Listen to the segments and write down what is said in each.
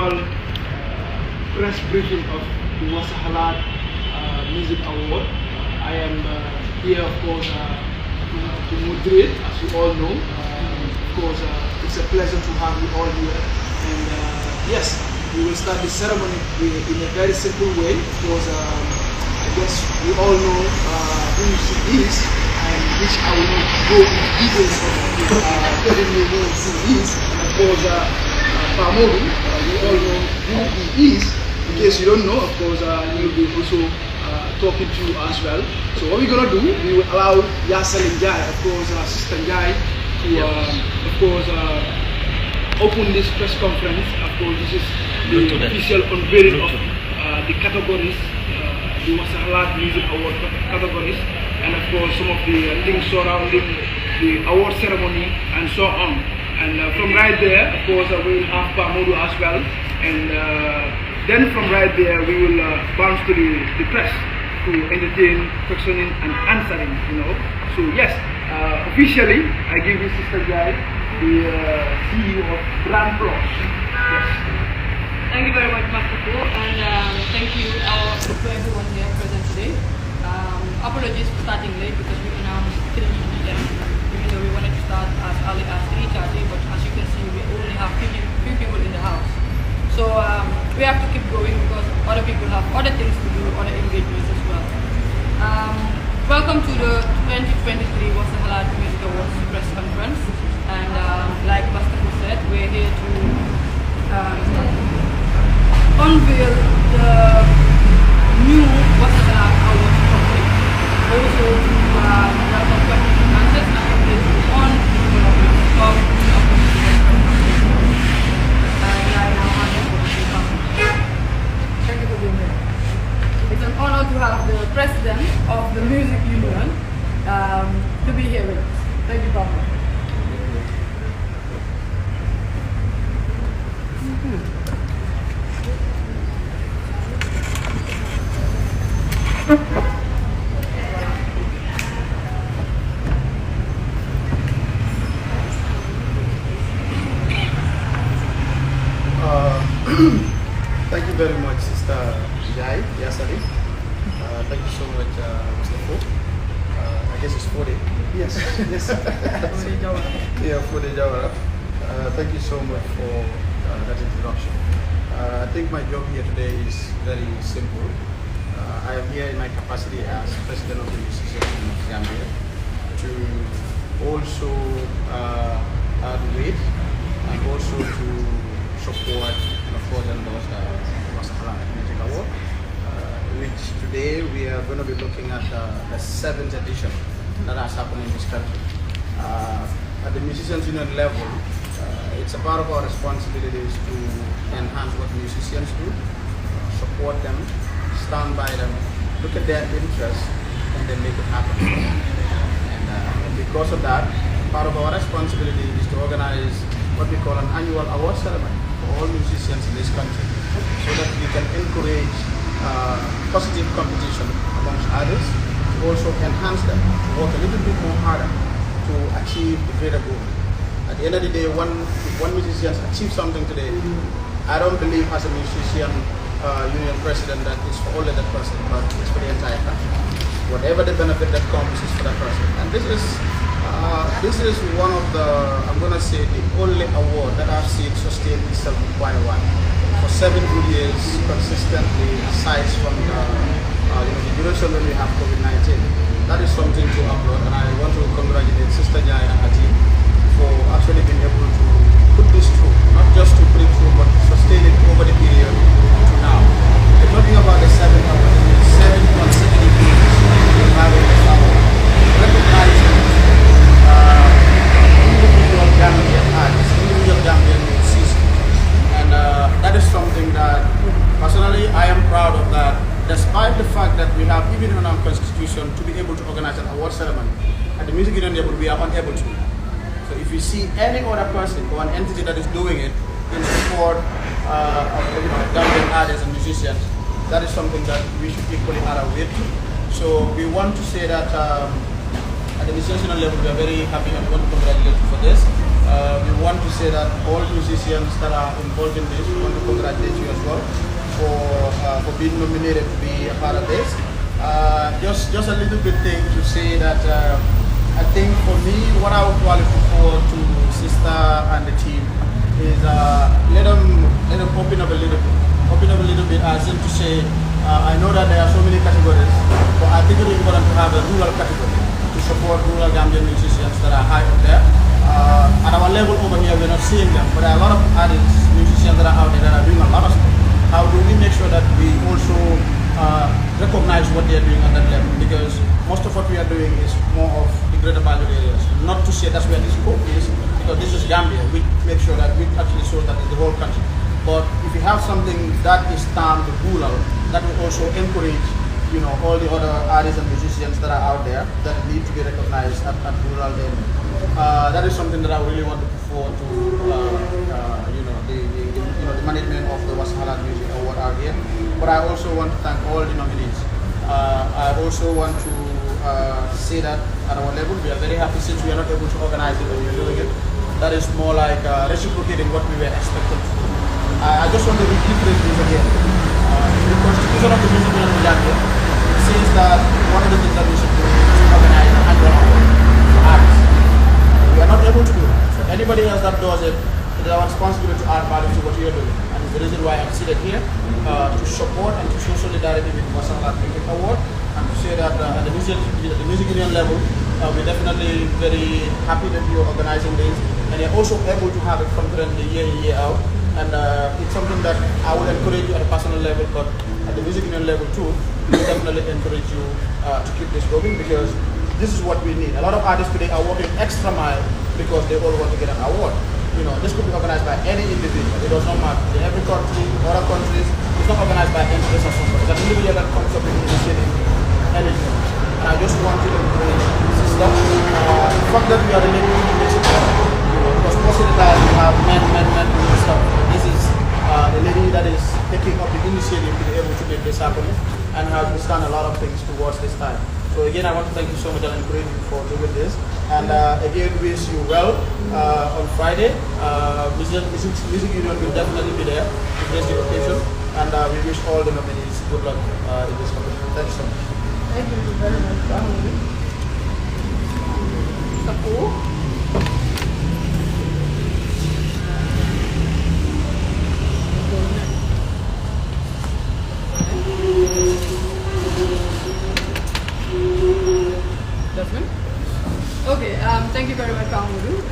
annual press briefing of the Wahsa-Halat Music Award. I am here, of course, to moderate, as you all know. Of course, it's a pleasure to have you all here. And yes, we will start the ceremony in a very simple way. Of course, I guess we all know who she is, and which I will not go into details of telling you who she is. And of course, Pamodu, we all know who he is. In case you don't know, of course, he will be also talking to you as well. So what we're going to do, we will allow Yasser and Jai, of course, Sister Jai, to, of course, open this press conference. Of course, this is the official unveiling of the categories, the Wahsa-Halat Music Award categories, and of course some of the things surrounding the award ceremony and so on. And from right there, of course, we will have Pamodu as well. And then from right there, we will bounce to the press to entertain, questioning, and answering. So yes, officially, I give you Sister Jai, the CEO of Brand Plus. Yes. Thank you very much, Master Ko, and thank you to everyone here present today. Apologies for starting late because we announced 3 p.m. even though we wanted to start as early as 3:30, but as you can see, we only have few people in the house. So we have to keep going because other people have other things to do, other engagements as well. Welcome to the 2023 Wahsa-Halat Music Awards press conference, and like Master Ko said, we're here to unveil the new Wahsa-Halat Awards public. Also to welcome questions and answers and updates on the development of the and I now hand over to you. Thank you for being here. It's an honor to have the president of the Music Union to be here with us. Thank you, Papa. Thank you very much, Sister Jai Yasari. Thank you so much, Mr. Fo. I guess it's 40. Yes, yes. Yeah, 40 Jawara. Thank you so much for that introduction. I think my job here today is very simple. I am here in my capacity as President of the Musicians of Gambia to also add weight and also to support and of course endorse the Wahsa-Halat Music Award, which today we are going to be looking at the 7th edition that has happened in this country. At the Musicians Union level, it's a part of our responsibilities to enhance what musicians do, support them, stand by them, look at their interests, and then make it happen. And because of that, part of our responsibility is to organize what we call an annual award ceremony for all musicians in this country, so that we can encourage positive competition amongst others, to also enhance them, to work a little bit more harder to achieve the greater goal. At the end of the day, if one musician achieves something today, I don't believe as a musician union president that it's for only that person, but it's for the entire country. Whatever the benefit that comes is for that person. And this is one of the, I'm going to say, the only award that I've seen sustain itself quite a while. For 7 good years, consistently, aside from the duration when we have COVID-19. That is something to applaud, and I want to congratulate Sister Jai and her team for actually being able to put this through, not just to put it through, but to sustain it over the period to now. We're talking about the 7th award, 7 consecutive years of having this award, recognizing individual Gambian artists, individual Gambian musicians, and that is something that personally I am proud of. That despite the fact that we have, even in our constitution, to be able to organize an award ceremony at the music union level, we are unable to. So if you see any other person or an entity that is doing it in support of Gambian artists and musicians, that is something that we should equally add our weight to. So we want to say that at the musician level, we are very happy and we want to congratulate you for this. We want to say that all musicians that are involved in this, we want to congratulate you as well for being nominated to be a part of this. Just a little bit thing to say that I think for me, what I would qualify for to Sister and the team is let them open up a little bit. Open up a little bit as in to say, I know that there are so many categories, but I think it is important to have a rural category to support rural Gambian musicians that are high up there. At our level over here, we're not seeing them, but there are a lot of artists, musicians that are out there that are doing a lot of stuff. How do we make sure that we also recognize what they are doing at that level? Because most of what we are doing is more of the greater Banjul areas. Not to say that's where the scope is, because this is Gambia. We make sure that we actually show that in the whole country. But if you have something that is termed rural, that will also encourage, you know, all the other artists and musicians that are out there that need to be recognized at rural level. That is something that I really want to put forward to, the management of the Wahsa-Halat Music Award out here. But I also want to thank all the nominees. I also want to say that at our level, we are very happy since we are not able to organize it when we are doing it. That is more like reciprocating what we were expected to do. I just want to reiterate this again. The Constitution of the Music Union of Gambia says that one of the things that we should do is to organize an annual award for artists. We are not able to do that. So anybody else that does it, it is our responsibility to add value to what we are doing. And it's the reason why I'm seated here to support and to show solidarity with the Wahsa-Halat Music Award and to say that at the music union level, we're definitely very happy that you're organizing this, and you're also able to have it concurrently year in, year out. And it's something that I would encourage you at a personal level, but at the music union level too, we definitely encourage you to keep this going, because this is what we need. A lot of artists today are working extra mile because they all want to get an award. You know, this could be organized by any individual. It does not matter. In every country, other countries, it's not organized by any person. It's an individual that comes up with initiating anything. And I just want you to encourage sister. The fact that we are related to makes it better. You know, because most of the time we have men doing stuff. This is the lady that is taking up the initiative to be able to make this happen and has done a lot of things towards this time. So again, I want to thank you so much and encourage you for doing this. And again, wish you well on Friday. Music Union will definitely be there to grace the occasion. And we wish all the nominees good luck in this competition. Thank you so much. Thank you very much, Rahul. Support. Okay, thank you very much, Kamuru.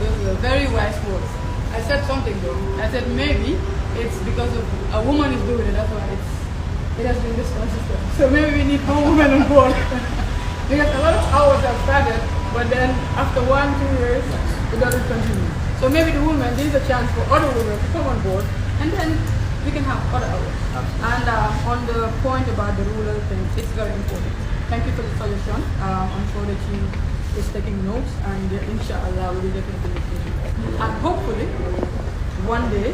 Those were very wise words. I said something though. I said maybe it's because of a woman is doing it, that's why it has been this consistent. So maybe we need more women on board. Because a lot of hours have started, but then after 1-2 years, it doesn't continue. So maybe the women, there is a chance for other women to come on board, and then we can have other hours. And on the point about the rural thing, it's very important. Thank you for the suggestion. I'm sure that you is taking notes, and inshallah we will definitely look into it. And hopefully, one day,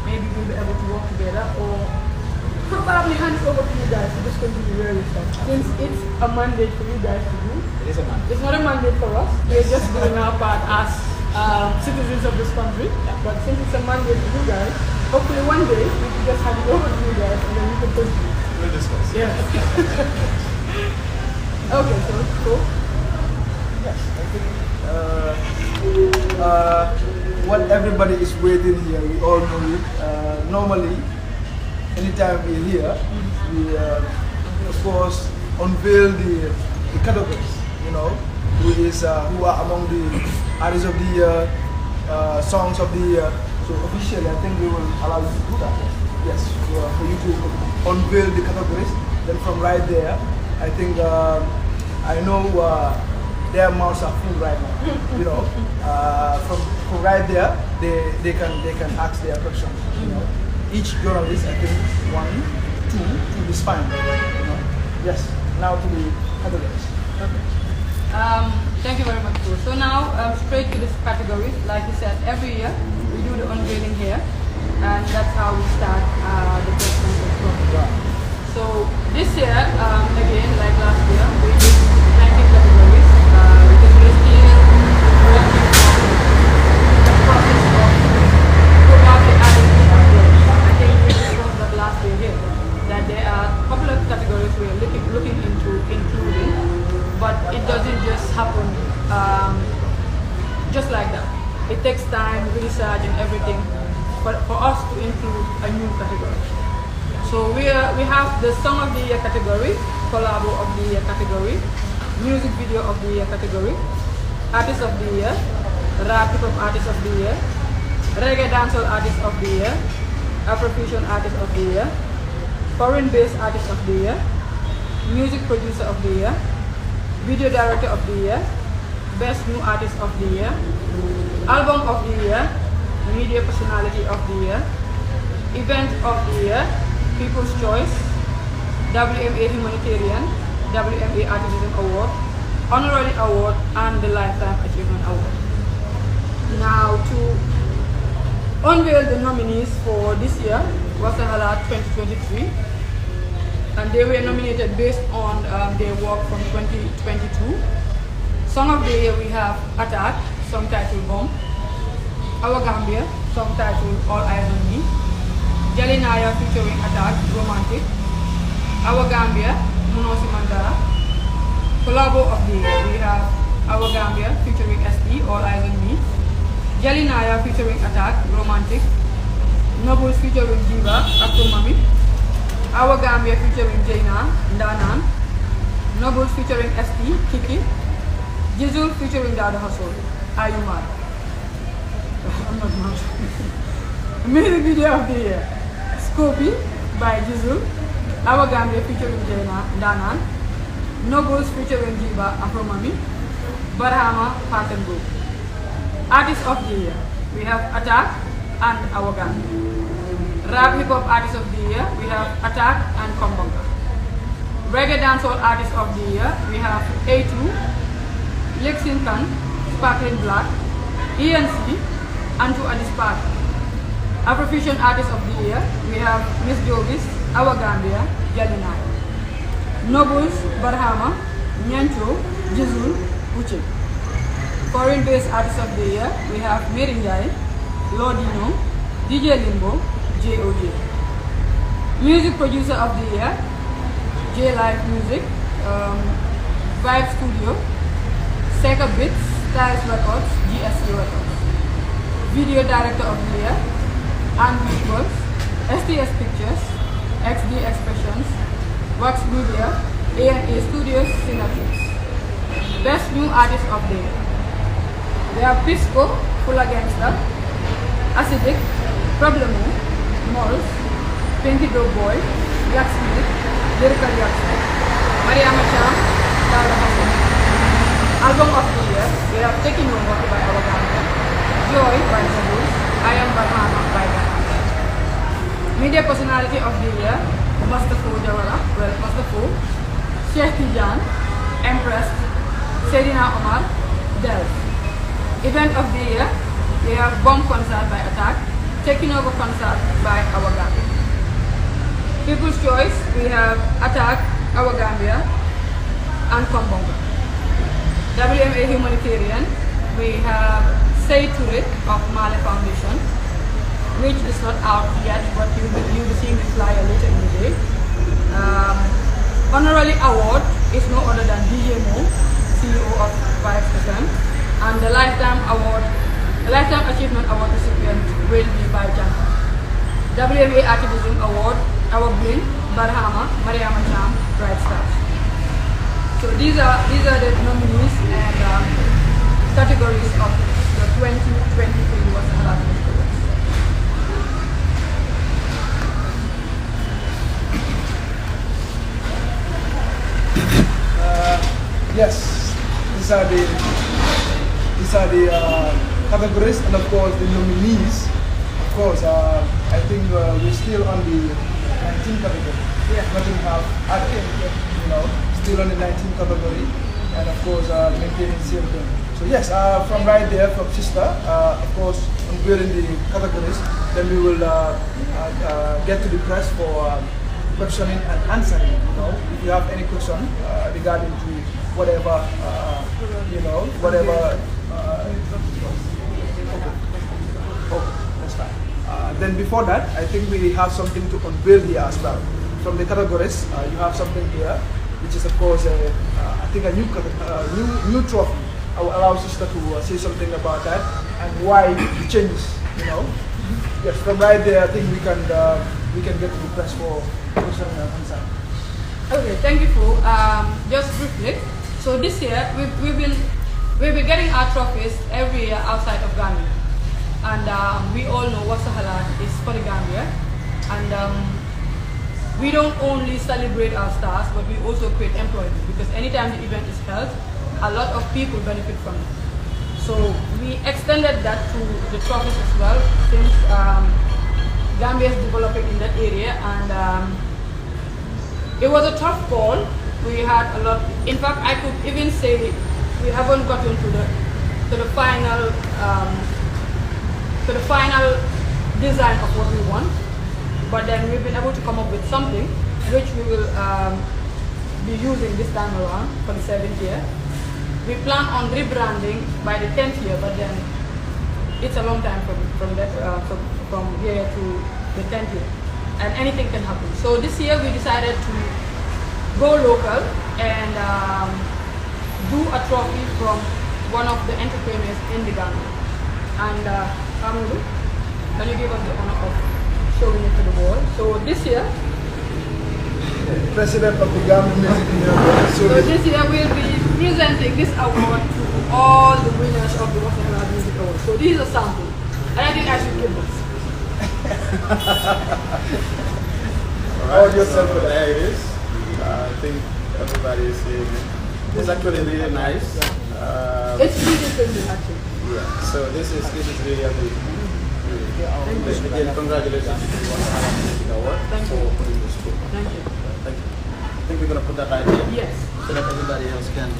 maybe we'll be able to work together, or probably hand it over to you guys to just continue where we start. Since it's a mandate for you guys to do, It is a mandate. it's not a mandate for us. We're just doing our part as citizens of this country. But since it's a mandate for you guys, hopefully one day we can just hand it over to you guys, and then we can continue. We'll discuss. Yeah. Okay, so cool. Yes, I think what everybody is waiting here, we all know it. Normally, anytime we're here, we of course unveil the categories, you know, who are among the artists of the year, songs of the year. So officially, I think we will allow you to do that. Yes, for you to unveil the categories. Then from right there, I think I know their mouths are full right now. You know, from right there, they can ask their questions. You know, each journalist, I think 1, 2 is fine. You know, yes. Now to the categories. Okay. Thank you very much, Paul. So now straight to this category. Like you said, every year we do the unveiling here, and that's how we start the first contest. So this year, again, like last year, we did 19 categories. Because we are still working on to include a new category. So we have the Song of the Year category, Collabo of the Year category, Music Video of the Year category, Artist of the Year, Rap Hip Hop Artist of the Year, Reggae Dancehall Artist of the Year, Afrofusion Artist of the Year, Foreign Based Artist of the Year, Music Producer of the Year, Video Director of the Year, Best New Artist of the Year, Album of the Year, Media Personality of the Year, Event of the Year, People's Choice, WMA Humanitarian, WMA Artisan Award, Honorary Award, and the Lifetime Achievement Award. Now to unveil the nominees for this year, Wahsa-Halat 2023, and they were nominated based on their work from 2022. Song of the Year we have Attack, song titled Bomb, Our Gambia, song titled All Eyes on Me, Jalinaya featuring Attack, Romantic, Our Gambia, Munosi Mandara. Collabo of the Year we have Our Gambia featuring SD, All Eyes on Me, Jalinaya featuring Attack, Romantic, Nobles featuring Diva, Afro Mami, Our Gambia featuring Jaina, Ndanan, Nobles featuring SD, Kiki, Jizzle featuring Dada Hustle, Are You Mad? I'm not mad. Music Video of the Year, Scopy by Jizzle, Our Gambia featuring Jaina, Ndanan, Nobles featuring Diva, Afro Mami, Barhama, Park and Go. Artist of the Year, we have Attack and Our Gambia. Rap Hip Hop Artist of the Year, we have Attack and Kombonga. Reggae Dancehall Artist of the Year, we have A2, Lexington, Sparkling Black, ENC, Antu Adispark. Afrofusion Artist of the Year, we have Miss Jovis, Our Gambia, Jalinaya. Nobles, Barhama, Nyancho, Jizzle, Uche. Foreign Based Artist of the Year, we have Mary Njai, Lordino, DJ Limbo, JOJ. Music Producer of the Year, J Live Music, Vibe Studio, Seka Bits, Styles Records, GSC Records. Video Director of the Year, and Visuals, STS Pictures, XD Expressions, Wax Media, A&A Studios, Synergies. Best New Artist of the Year. We have Pisco, Fulla Gangster, Acidic, Problemo, Moles, Pinky Dope Boy, Blacksmith, Lyrical Jackson, Mariama Cham, Dara Hassan. Album of the Year, we have Taking Over by Our Gambia, Joy by Nobles, I Am Barhama by Ghana. Media Personality of the Year, Mustafa Jawara, Mustafa, Sheikh Tijan, Empress, Serina Omar, Delph. Event of the Year, we have Bomb Concert by Attack, Taking Over Concert by Our Gambia. People's Choice, we have Attack, Our Gambia, and Kombonga. WMA Humanitarian, we have Say Turik of Male Foundation, which is not out yet, but you'll be seeing the flyer later in the day. Honorary Award is no other than DJ Mo, CEO of 5%. And the Lifetime Achievement Award recipient will be by Janka. WMA Activism Award, Our Bling, Barhama, Mariama Cham, Bright Stars. So these are the nominees and categories of the 2023 Wahsa-Halat Awards. Yes, these are the categories, and of course the nominees. Of course, I think we're still on the 19 category. Yeah. Nothing have added, you know, still on the 19 category, and of course maintaining the same thing. So yes, from right there, from Sister, of course, unveiling the categories, then we will get to the press for questioning and answering. You know, if you have any question regarding to whatever, you know, whatever. Okay, that's fine. Then before that, I think we have something to unveil here as well. From the categories, you have something here, which is of course I think a new trophy. I will allow Sister to say something about that and why the changes. You know. yes, from right there, I think we can get to the press for question and answer. Okay, thank you for just briefly. So this year we'll be getting our trophies every year outside of Gambia, and we all know Wahsa-Halat is for the Gambia, and we don't only celebrate our stars, but we also create employment, because anytime the event is held, a lot of people benefit from it. So we extended that to the trophies as well, since Gambia is developing in that area, and it was a tough call. We had a lot. In fact, I could even say we haven't gotten to the final design of what we want. But then we've been able to come up with something which we will be using this time around for the 7th year. We plan on rebranding by the 10th year, but then it's a long time from here to the 10th year, and anything can happen. So this year we decided to go local and do a trophy from one of the entrepreneurs in the Gambia. And Amadou, can you give us the honor of showing it to the wall? So this year, President of the Gambia Music Union. So this year we'll be presenting this award to all the winners of the Wahsa-Halat Music Award. So this is a sample, and I think I should give this. Alright, so there it is. I think everybody is seeing it. It's actually really nice. It's really simple, actually. Yeah. So this is really amazing. Again, congratulations to the Wahsa-Halat Music Award for putting this book. Thank you. Thank you. I think we're gonna put that right here. Yes. So that everybody else can.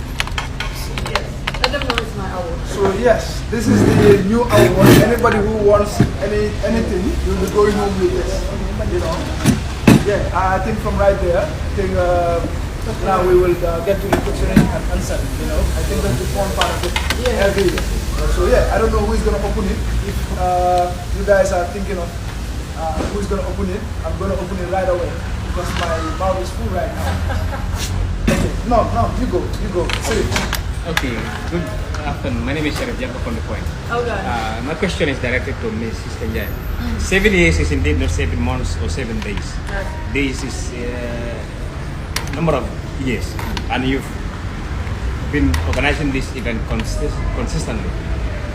Yes. Let them know it's my award. So yes, this is the new award. Anybody who wants anything, you'll be going home with this. You know. Yeah, I think from right there, I think now we will get to the question and answer. You know, I think that's the fun part of it. Yeah. Every year. So yeah, I don't know who is gonna open it. If you guys are thinking of who's gonna open it, I'm gonna open it right away because my mouth is full right now. Okay, no, you go. Sit. Okay, good afternoon. My name is Sheriff Jacob on the point. Okay. My question is directed to Ms. Sistenjai. 7 years is indeed not 7 months or 7 days. Yes. Days is number of years, and you've been organizing this event consistently.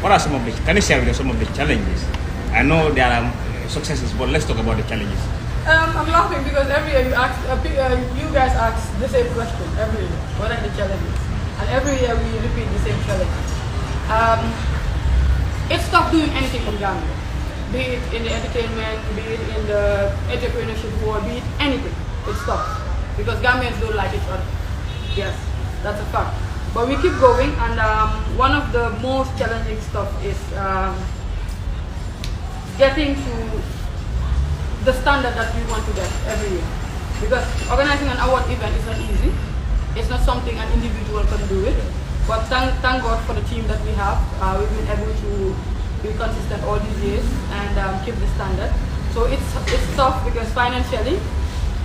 What are some of the? Can you share with us some of the challenges? I know there are successes, but let's talk about the challenges. I'm laughing because every year you guys ask the same question every year. What are the challenges? And every year we repeat the same challenge. It's tough doing anything in Gambia, be it in the entertainment, be it in the entrepreneurship world, be it anything. It's tough because Gambians don't like each other. Yes, that's a fact. But we keep going, and one of the most challenging stuff is getting to the standard that we want to get every year. Because organizing an award event is not easy. It's not something an individual can do it, but thank God for the team that we have. We've been able to be consistent all these years and keep the standard. So it's tough because financially,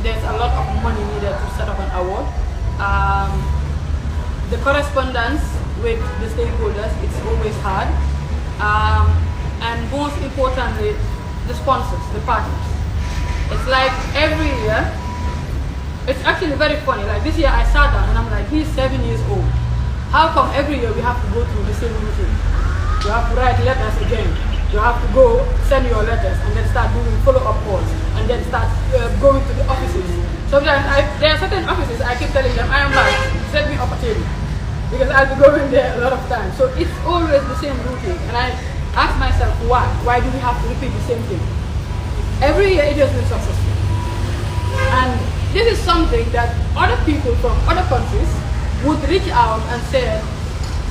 there's a lot of money needed to set up an award. The correspondence with the stakeholders, it's always hard. And most importantly, the sponsors, the partners. It's like every year, it's actually very funny. Like this year I sat down and I'm like, he's 7 years old. How come every year we have to go through the same routine? You have to write letters again. You have to go send your letters and then start doing follow-up calls and then start going to the offices. Sometimes there are certain offices I keep telling them, I am like, set me up a table. Because I'll be going there a lot of times. So it's always the same routine. And I ask myself, why? Why do we have to repeat the same thing? Every year it has been successful. And this is something that other people from other countries would reach out and say,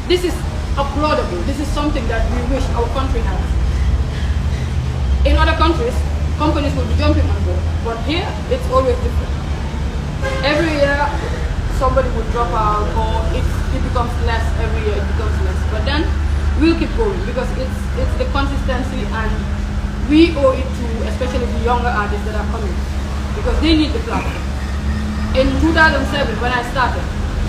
this is applaudable. This is something that we wish our country has. In other countries, companies will be jumping on board. But here, it's always different. Every year, somebody would drop out, or it becomes less every year, it becomes less. But then, we'll keep going because it's the consistency, and we owe it to especially the younger artists that are coming because they need the platform. In 2007, when I started,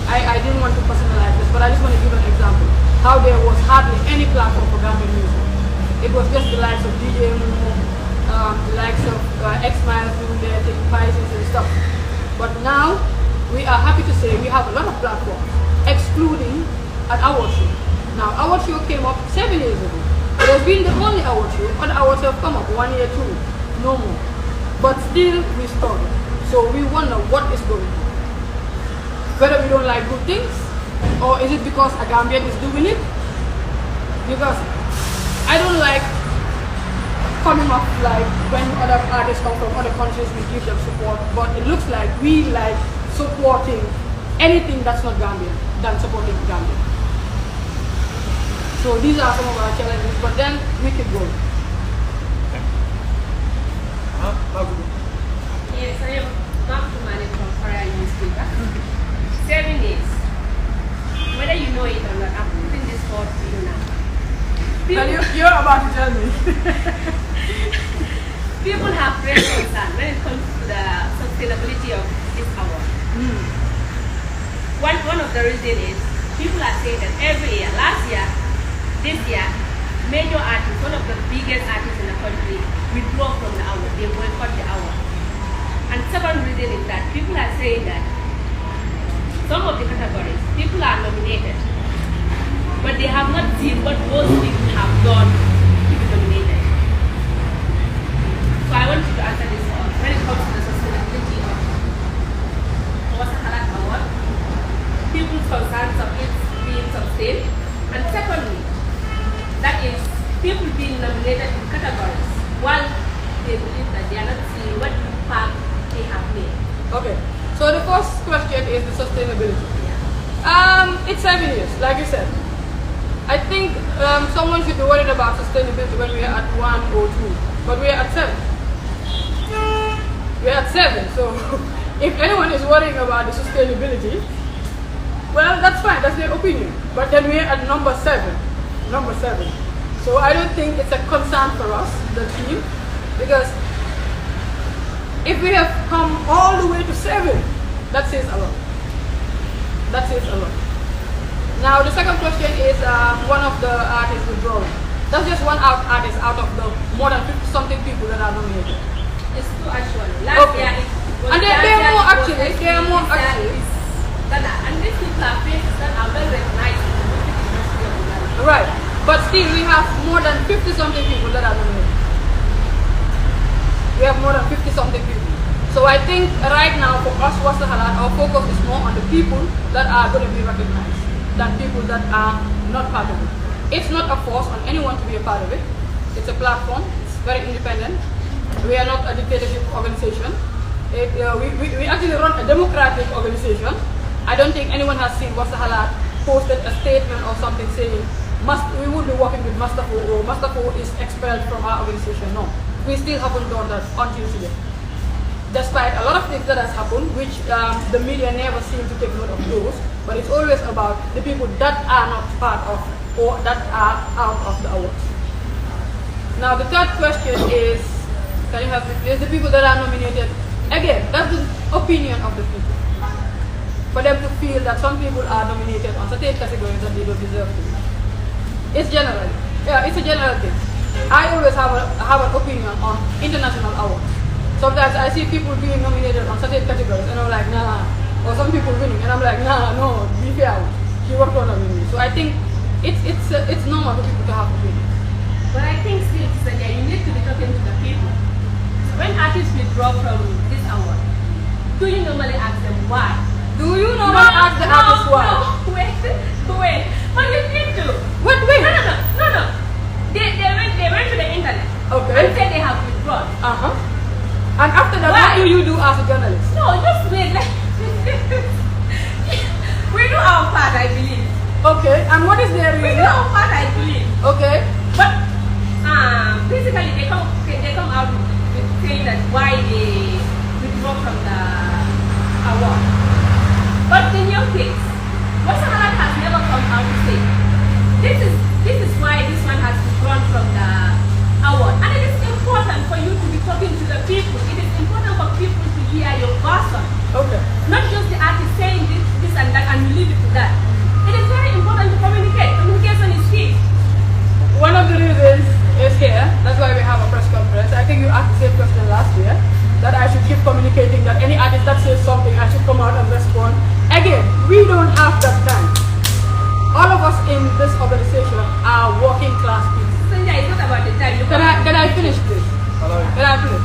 I didn't want to personalize this, but I just want to give an example. How there was hardly any platform for Gambian music. It was just the likes of DJ Momo, the likes of X-Miles doing their thing, Pisces and stuff. But now, we are happy to say we have a lot of platforms, excluding an award show. Now, award show came up 7 years ago. It has been the only award show. Other awards have come up 1 year, 2, no more. But still, we struggle. So we wonder what is going on. Whether we don't like good things, or is it because a Gambian is doing it? Because I don't like coming up like when other artists come from other countries, we give them support. But it looks like we like supporting anything that's not Gambian than supporting Gambia. So these are some of our challenges, but then we keep going. Yes, I am back to manage from Korea newspaper. 7 days. Whether you know it or not, I'm putting this forward to you now. You're about to tell me. People have great concern when it comes to the sustainability of this award. One of the reasons is people are saying that every year, last year, this year, major artists, one of the biggest artists in the country, withdraw from the award. They boycott the award. And second reason is that people are saying that some of the categories, people are nominated, but they have not seen what those people have done to be nominated. So I want you to answer this one. When it comes to the sustainability of Wahsa-Halat award, people's concerns of it being sustained, and secondly, that is people being nominated in categories while they believe that they are not seeing what impact they have made. Okay, so the first question is the sustainability. It's 7 years, like you said. I think someone should be worried about sustainability when we are at 1 or 2, but we are at 7. We are at 7, so if anyone is worrying about the sustainability, well, that's fine, that's their opinion. But then we are at number 7. Number 7. So I don't think it's a concern for us, the team, because if we have come all the way to 7, that says a lot. That says a lot. Now the second question is one of the artists withdrawing. That's just one artist out of the more than 50-something people that are nominated. It's two actually. Last year it was And there are more actually. There are more actually. And these people are faces that are well recognized in the music industry of Ghana. Right. But still we have more than 50-something people that are nominated. We have more than 50-something people. So I think right now for us, Wahsa-Halat, our focus is more on the people that are going to be recognized than people that are not part of it. It's not a force on anyone to be a part of it. It's a platform. It's very independent. We are not a dictatorship organization. We actually run a democratic organization. I don't think anyone has seen Wahsa-Halat posted a statement or something saying we would be working with Mustafo or Mustafo is expelled from our organization. No, we still haven't done that until today. Despite a lot of things that has happened, which the media never seem to take note of those, but it's always about the people that are not part of or that are out of the awards. Now the third question is, can you have the people that are nominated? Again, that's the opinion of the people. For them to feel that some people are nominated on certain categories that they don't deserve to be. It's general. Yeah, it's a general thing. I always have an opinion on international awards. Sometimes I see people being nominated on certain categories and I'm like, nah. Or some people winning and I'm like, nah, no, be fair. You worked on me. So I think it's normal for people to have opinions. But I think still, Sanya, you need to be talking to the people. So when artists withdraw from this award, do you normally ask them why? Do you normally ask the artists why? No, wait. But you need to. Wait. No. They went to the internet. Okay. And said they have withdrawn. And after that, Why? what do you do as a journalist? No, just wait. We do our part, I believe. Okay, and what is their We reason? do our part, I believe. Okay. But basically they come out with saying that why they withdraw from the award. But in your case, Wahsa-Halat has never come out to say this is why this one has withdrawn from the award. And it is important for you to be talking to the people. It is important for people to hear your version. Okay. Not just the artist saying this and that and you leave it to that. It is very important to communicate. Communication is key. One of the reasons is here. That's why we have a press conference. I think you asked the same question last year, that I should keep communicating, that any artist that says something, I should come out and respond. Again, we don't have that time. All of us in this organization are working class people. Sanjay, it's not about the time. Can I finish this? Can I finish?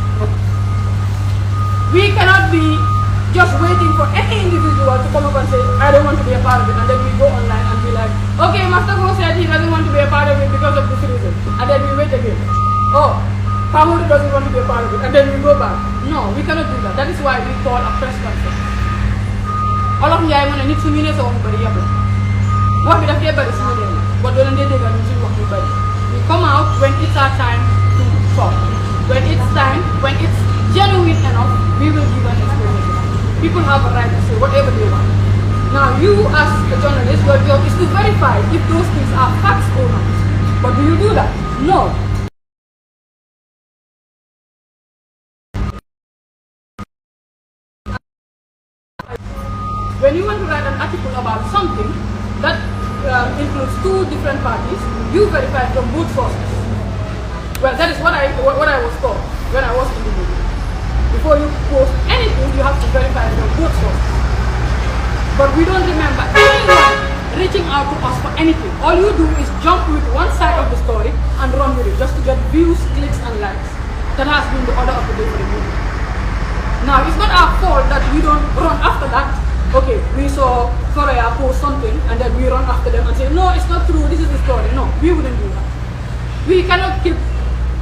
We cannot be just waiting for any individual to come up and say, I don't want to be a part of it, and then we go online and be like, okay, Master Go said he doesn't want to be a part of it because of this reason, and then we wait again. Oh, Pamodu doesn't want to be a part of it, and then we go back. No, we cannot do that. That is why we call a press conference. All of you are going to need 2 minutes or anybody up. What we have here, but it's not there. But when they do, we come out when it's our time to talk. When it's time, when it's genuine enough, we will give an explanation. People have a right to say whatever they want. Now, you as a journalist, your job is to verify if those things are facts or not. But do you do that? No. When you want to write an article about something that includes 2 different parties, you verify from both sources. Well, that is what I was taught when I was in the media. Before you post anything, you have to verify from both sources. But we don't remember anyone reaching out to us for anything. All you do is jump with one side of the story and run with it just to get views, clicks, and likes. That has been the order of the day for the media. Now, it's not our fault that we don't run after that. Okay, we saw Soraya post something and then we run after them and say, no, it's not true, this is the story. No, we wouldn't do that. We cannot keep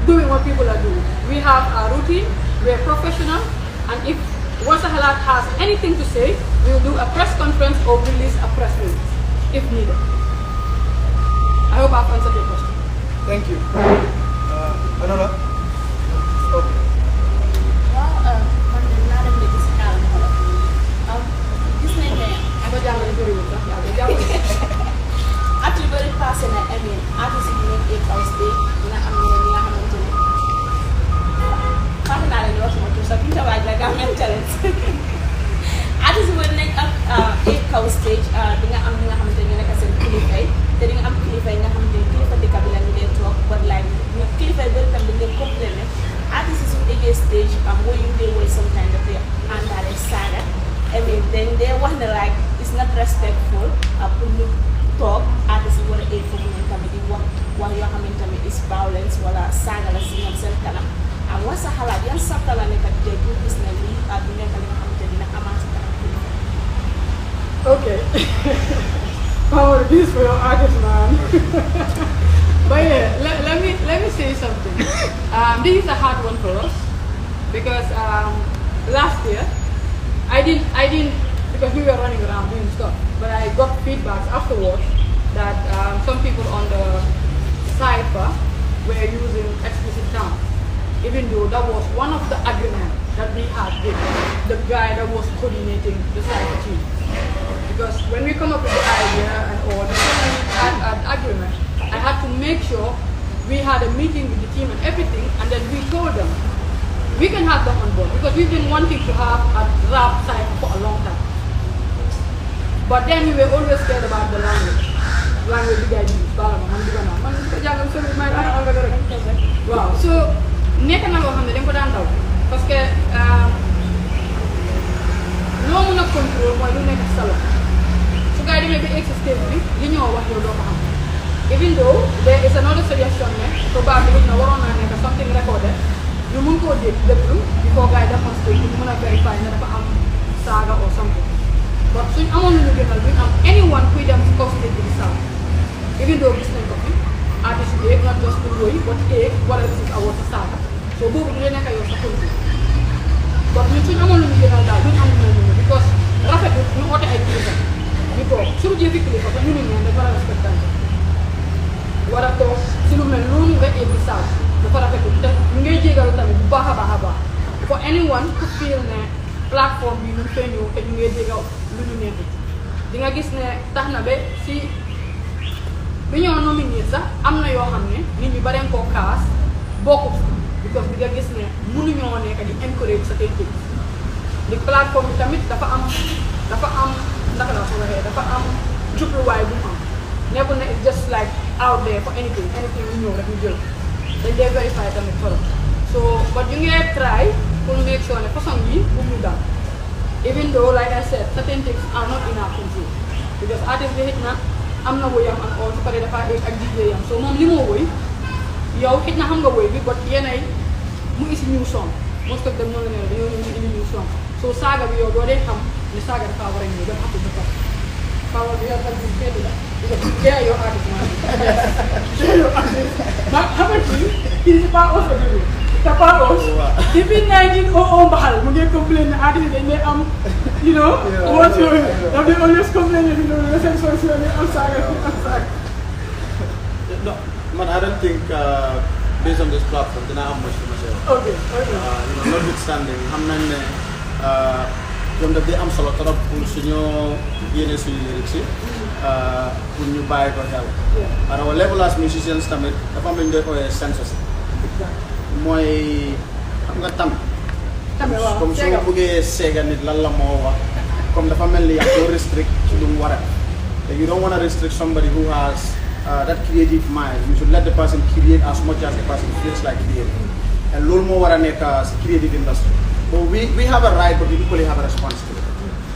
doing what people are doing. We have our routine, we are professional, and if Wahsa-Halat has anything to say, we will do a press conference or release a press release, if needed. I hope I've answered your question. Thank you. Another? Okay. Actually, very personal. I mean, artists in the 8 hours day, you know, I'm going to partner in the so I'm like I'm challenge. Artists will make up 8 hours stage, dengan ambil hamilnya nak kasih kilifai, jadi dengan ambil kilifai dengan hamil kilifai di kabilan ini talk, but like kilifai berkan dengan komplain. Artists is in the stage, where you deal with some kind of and that is saga. I mean, then they wonder like it's not respectful. Punu talk artists wala a for women kami di wah yoo xamanteni is violence wala saga la ci ñom sen kanam ak Wahsa-Halat yan sakala ne kat de bu gis na li du nekk li nga xamanteni dina amaat kanam. Okay. Power this for your artist, man. But yeah, let me say something. This is a hard one for us because last year I didn't because we were running around doing stuff, but I got feedbacks afterwards that some people on the cipher were using explicit terms, even though that was one of the agreements that we had with the guy that was coordinating the cipher team. Because when we come up with the idea and all, the an agreement, I had to make sure we had a meeting with the team and everything, and then we told them we can have them on board because we've been wanting to have a rap cipher for a long time. But then we were always scared about the language. Language the guy uses. Wow. So nekk na loo xam ne dañ ko daan daw parce que loo mën a contrôle mooy lu nekk sa loxo su gars yi demee ba existé bi li ñoo wax yow doo ko xam. Even though there is another suggestion ne probably na waroon naa nekk something recorded ñu mën koo déglu before gars yi demonstrate ñu mën a verify ne dafa am saaga or something. But suñ amoon lu ñu gënal duñ am anyone kuy dem si kaw si dégg di saaga. Even though gis nañ ko fi artiste yi not just pour woy but wala this is award sa saaga. So boobu du nekk yow sa contrôle. But ñun suñ amoon lu ñu gënal daal duñ am lu ñu because rafetul ñu oote ay kilifa ñu toog suñu jëfi kilifa ba ñu ne ñoom dafa war a respectante. War a toog si lu mel noonu nga di saaga dafa rafetul te ñu ngay jégalu tamit bu baax a baax. For anyone to feel ne plateforme bi ñu fee ñëw te ñu ngay jégal lu ñu neexut di nga gis ne tax na ba si bi ñoo nominé sax am na yoo xam ne nit ñi bareen koo kaas bokkut because bi nga gis ne mënuñoo nekk di encourage sa tey di plateforme bi tamit dafa am naka la ko waxee dafa am jubluwaay bu mu am nekkul ne it's just like out there for anything ñu ñëw rek ñu jël dañ dee verify tamit torop so but you ngee try pour make sure ne façon yi bu mu daan even though like I said certain things are not in our control because artist bi hit na am na woyam and all su paree dafa egg ak DJ yam so moom li moo woy yow hit na xam nga woy bi but yenay mu isi new song most of them noonu la ne dañoo ñëw ñu indi new song so saaga bi yow doo dee xam ne saaga dafa war a ñëw dem xatu dafa power bi yaa tam bi feddi la yeah your artist man yeah your artist but haven't you pas also dulu Tapa Os depuis 1900 mbaxal mu ngi complain ne artist dañ lay am you know what's your daf they always complain you know the same social am saaga No, man, I don't think based on this platform, then I have much to myself. okay Notwithstanding, I'm not ñoom daf day am solo trop pour suñu yéene suñu lyrics yi pour ñu bàyyi ko xel. parce que level as musicians tamit dafa am lu ñu koy ooyee censorship. mooy xam nga tam. comme su ma bëggee seega nit lan la moo wax comme dafa mel ni yaa ko restrict ci lu mu war a def. You don't want to restrict somebody who has that creative mind. You should let the person create as much as the person feels like creating. And loolu moo war a nekk si creative industry. But we have a right, but we equally have a responsibility.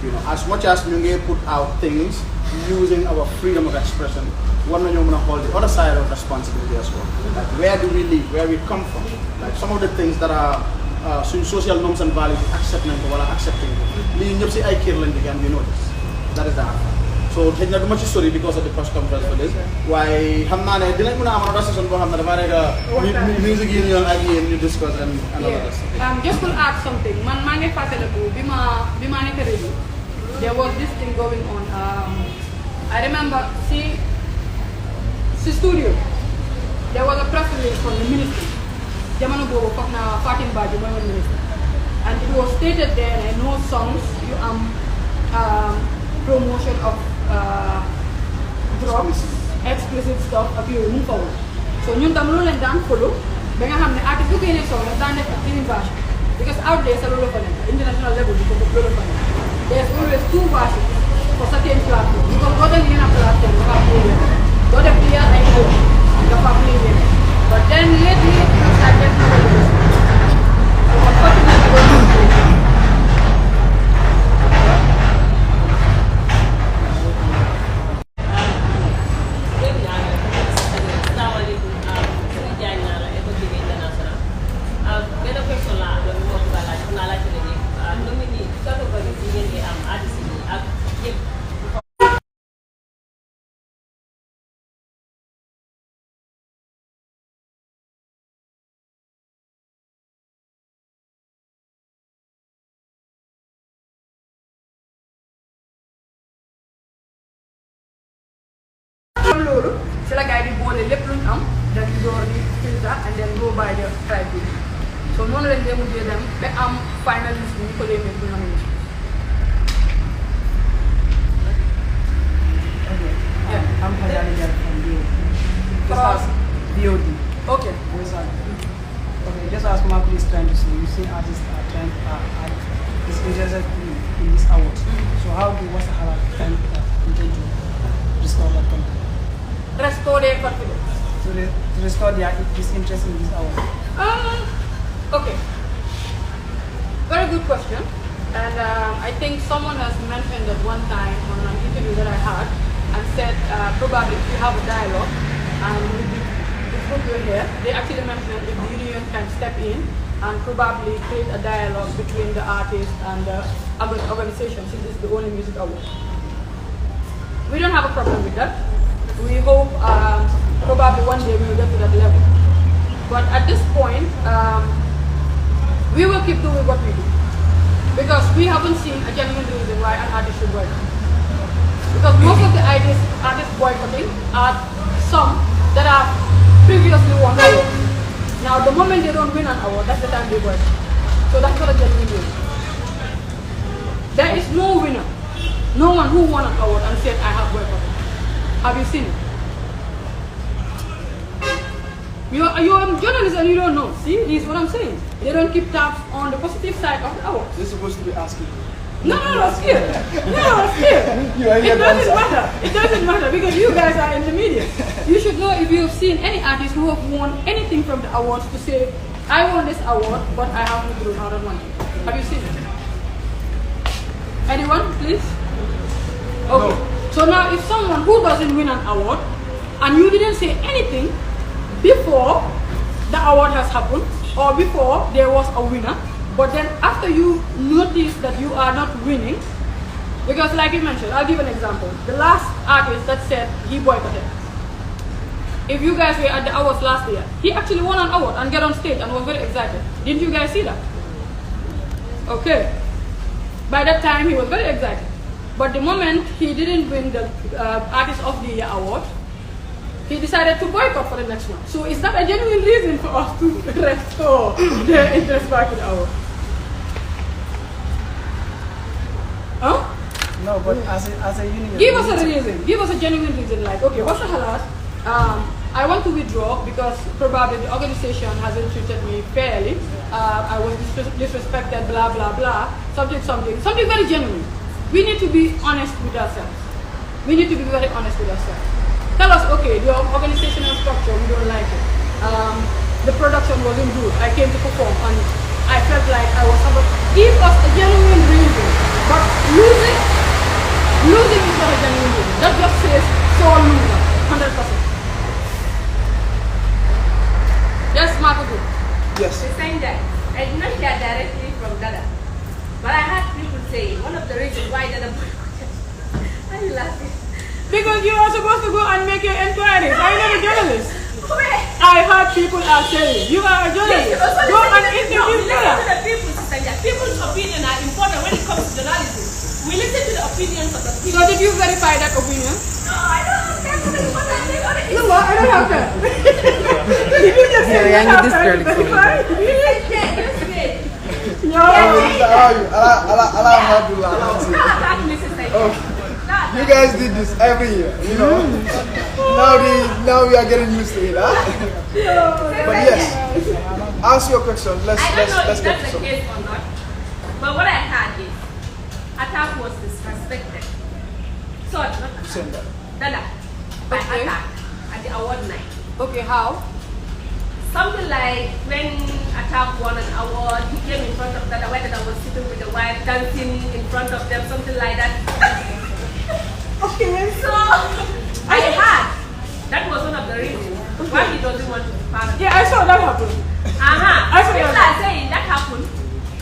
You know, as much as we put out things using our freedom of expression, one of them hold the other side of responsibility as well. Like where do we live, where we come from? Like some of the things that are social norms and values, accepting or accepting. We know this. That is the hard part. So take not much story because of the press conference for this. Why hamna ne dinañ mëna am another session bo xamna dafa rek music union ak yeen ñu discuss and another just to add something man ma ngi fataleku bima nek ready there was this thing going on I remember see studio there was a press release from the ministry jamono bobu fakna Fatim Badji moy minister and it was stated there no songs you promotion of drugs, explicit stuff ak yooyu mu fa woon so ñun tam loolu lañ daan follow ba nga xam ne artiste bu génnee song daan def ak clean version because out there sa loolu fa nekk international level bi foofu loolu fa nekk there's always two versions for certain platform because boo dem yenn platform dafa play leen boo def clear ay album dafa play leen but then lately I started to so unfortunately loolu si la gars yi di boole lépp luñ am dañu door di filter and then go by the criteria so noonu lañ dee mujjee dem ba am finaliste bi ñu ko dee mettre nomination. I'm Khadija from BOD. Just ask BOD. Okay. Okay, just ask my please trying to see. You see artists are trying is interested in this award. So how do Wahsa-Halat intend to restore that content? Restore their confidence. To restore their interest in this award. Okay. Very good question. And I think someone has mentioned at one time on an interview that I had and said probably if you have a dialogue and with the group you're here, they actually mentioned if the union can step in and probably create a dialogue between the artist and the organization since it's the only music award. We don't have a problem with that. We hope probably one day we will get to that level. But at this point, we will keep doing what we do. Because we haven't seen a genuine reason why an artist should boycott. Because most of the artists boycotting are some that have previously won awards. Now the moment they don't win an award, that's the time they boycott. So that's not a genuine reason. There is no winner. No one who won an award and said, I have boycotted. Have you seen it? You're a journalist and you don't know. See, this is what I'm saying. They don't keep tabs on the positive side of the awards. They're supposed to be asking you. No, still. It doesn't matter. It doesn't matter because you guys are in the media. You should know if you have seen any artist who have won anything from the awards to say, I won this award, but I have withdrawn out of money. Have you seen it? Anyone, please? Okay. No. So now if someone who doesn't win an award and you didn't say anything before the award has happened or before there was a winner, but then after you notice that you are not winning, because like you mentioned, I'll give an example. The last artist that said he boycotted. If you guys were at the awards last year, he actually won an award and get on stage and was very excited. Didn't you guys see that? Okay. By that time he was very excited. But the moment he didn't win the Artist of the Year award, he decided to boycott for the next one. So is that a genuine reason for us to restore their interest back to the award? Huh? No, but as a union. Give us a reason. Give us a genuine reason. Like, okay, Wahsa-Halat, I want to withdraw because probably the organization hasn't treated me fairly. I was disrespected, blah, blah, blah. Something very genuine. We need to be honest with ourselves. We need to be very honest with ourselves. Tell us, okay, your organizational structure, we don't like it. The production wasn't good. I came to perform and I felt like I was about. Give us a genuine reason. But losing is not a genuine reason. That just says sore loser, 100%. Yes, Marco. Yes. The same that I did not hear directly from Dada, but I heard people say one of the reasons why Dada boycotted. Why are you laughing? Because you are supposed to go and make your inquiries. I'm not a journalist. Where? I heard people are saying you are a journalist. Go and interview Dada. Listen to the people, Sister Nya. People's opinion are important when it comes to journalism. We listen to the opinions of the people. So did you verify that opinion? No, I don't have time for this. No, I don't have that. Did you just say you have time to verify? No. You guys did this every year, you know. Now we are getting used to it, huh? But yes, ask your question. I don't know Let's if get that's to the something. case or not, but what I heard is Attack was disrespected. So, not Attack. Dada, by Okay. Attack at the award night. Okay, how? Something like when Attack won an award, he came in front of Dada, where Dada was sitting with the wife, dancing in front of them, something like that. Okay. So, I heard that was one of the reasons why he doesn't want to be part of it. Yeah, I saw that happen. I saw People that. are saying that happened,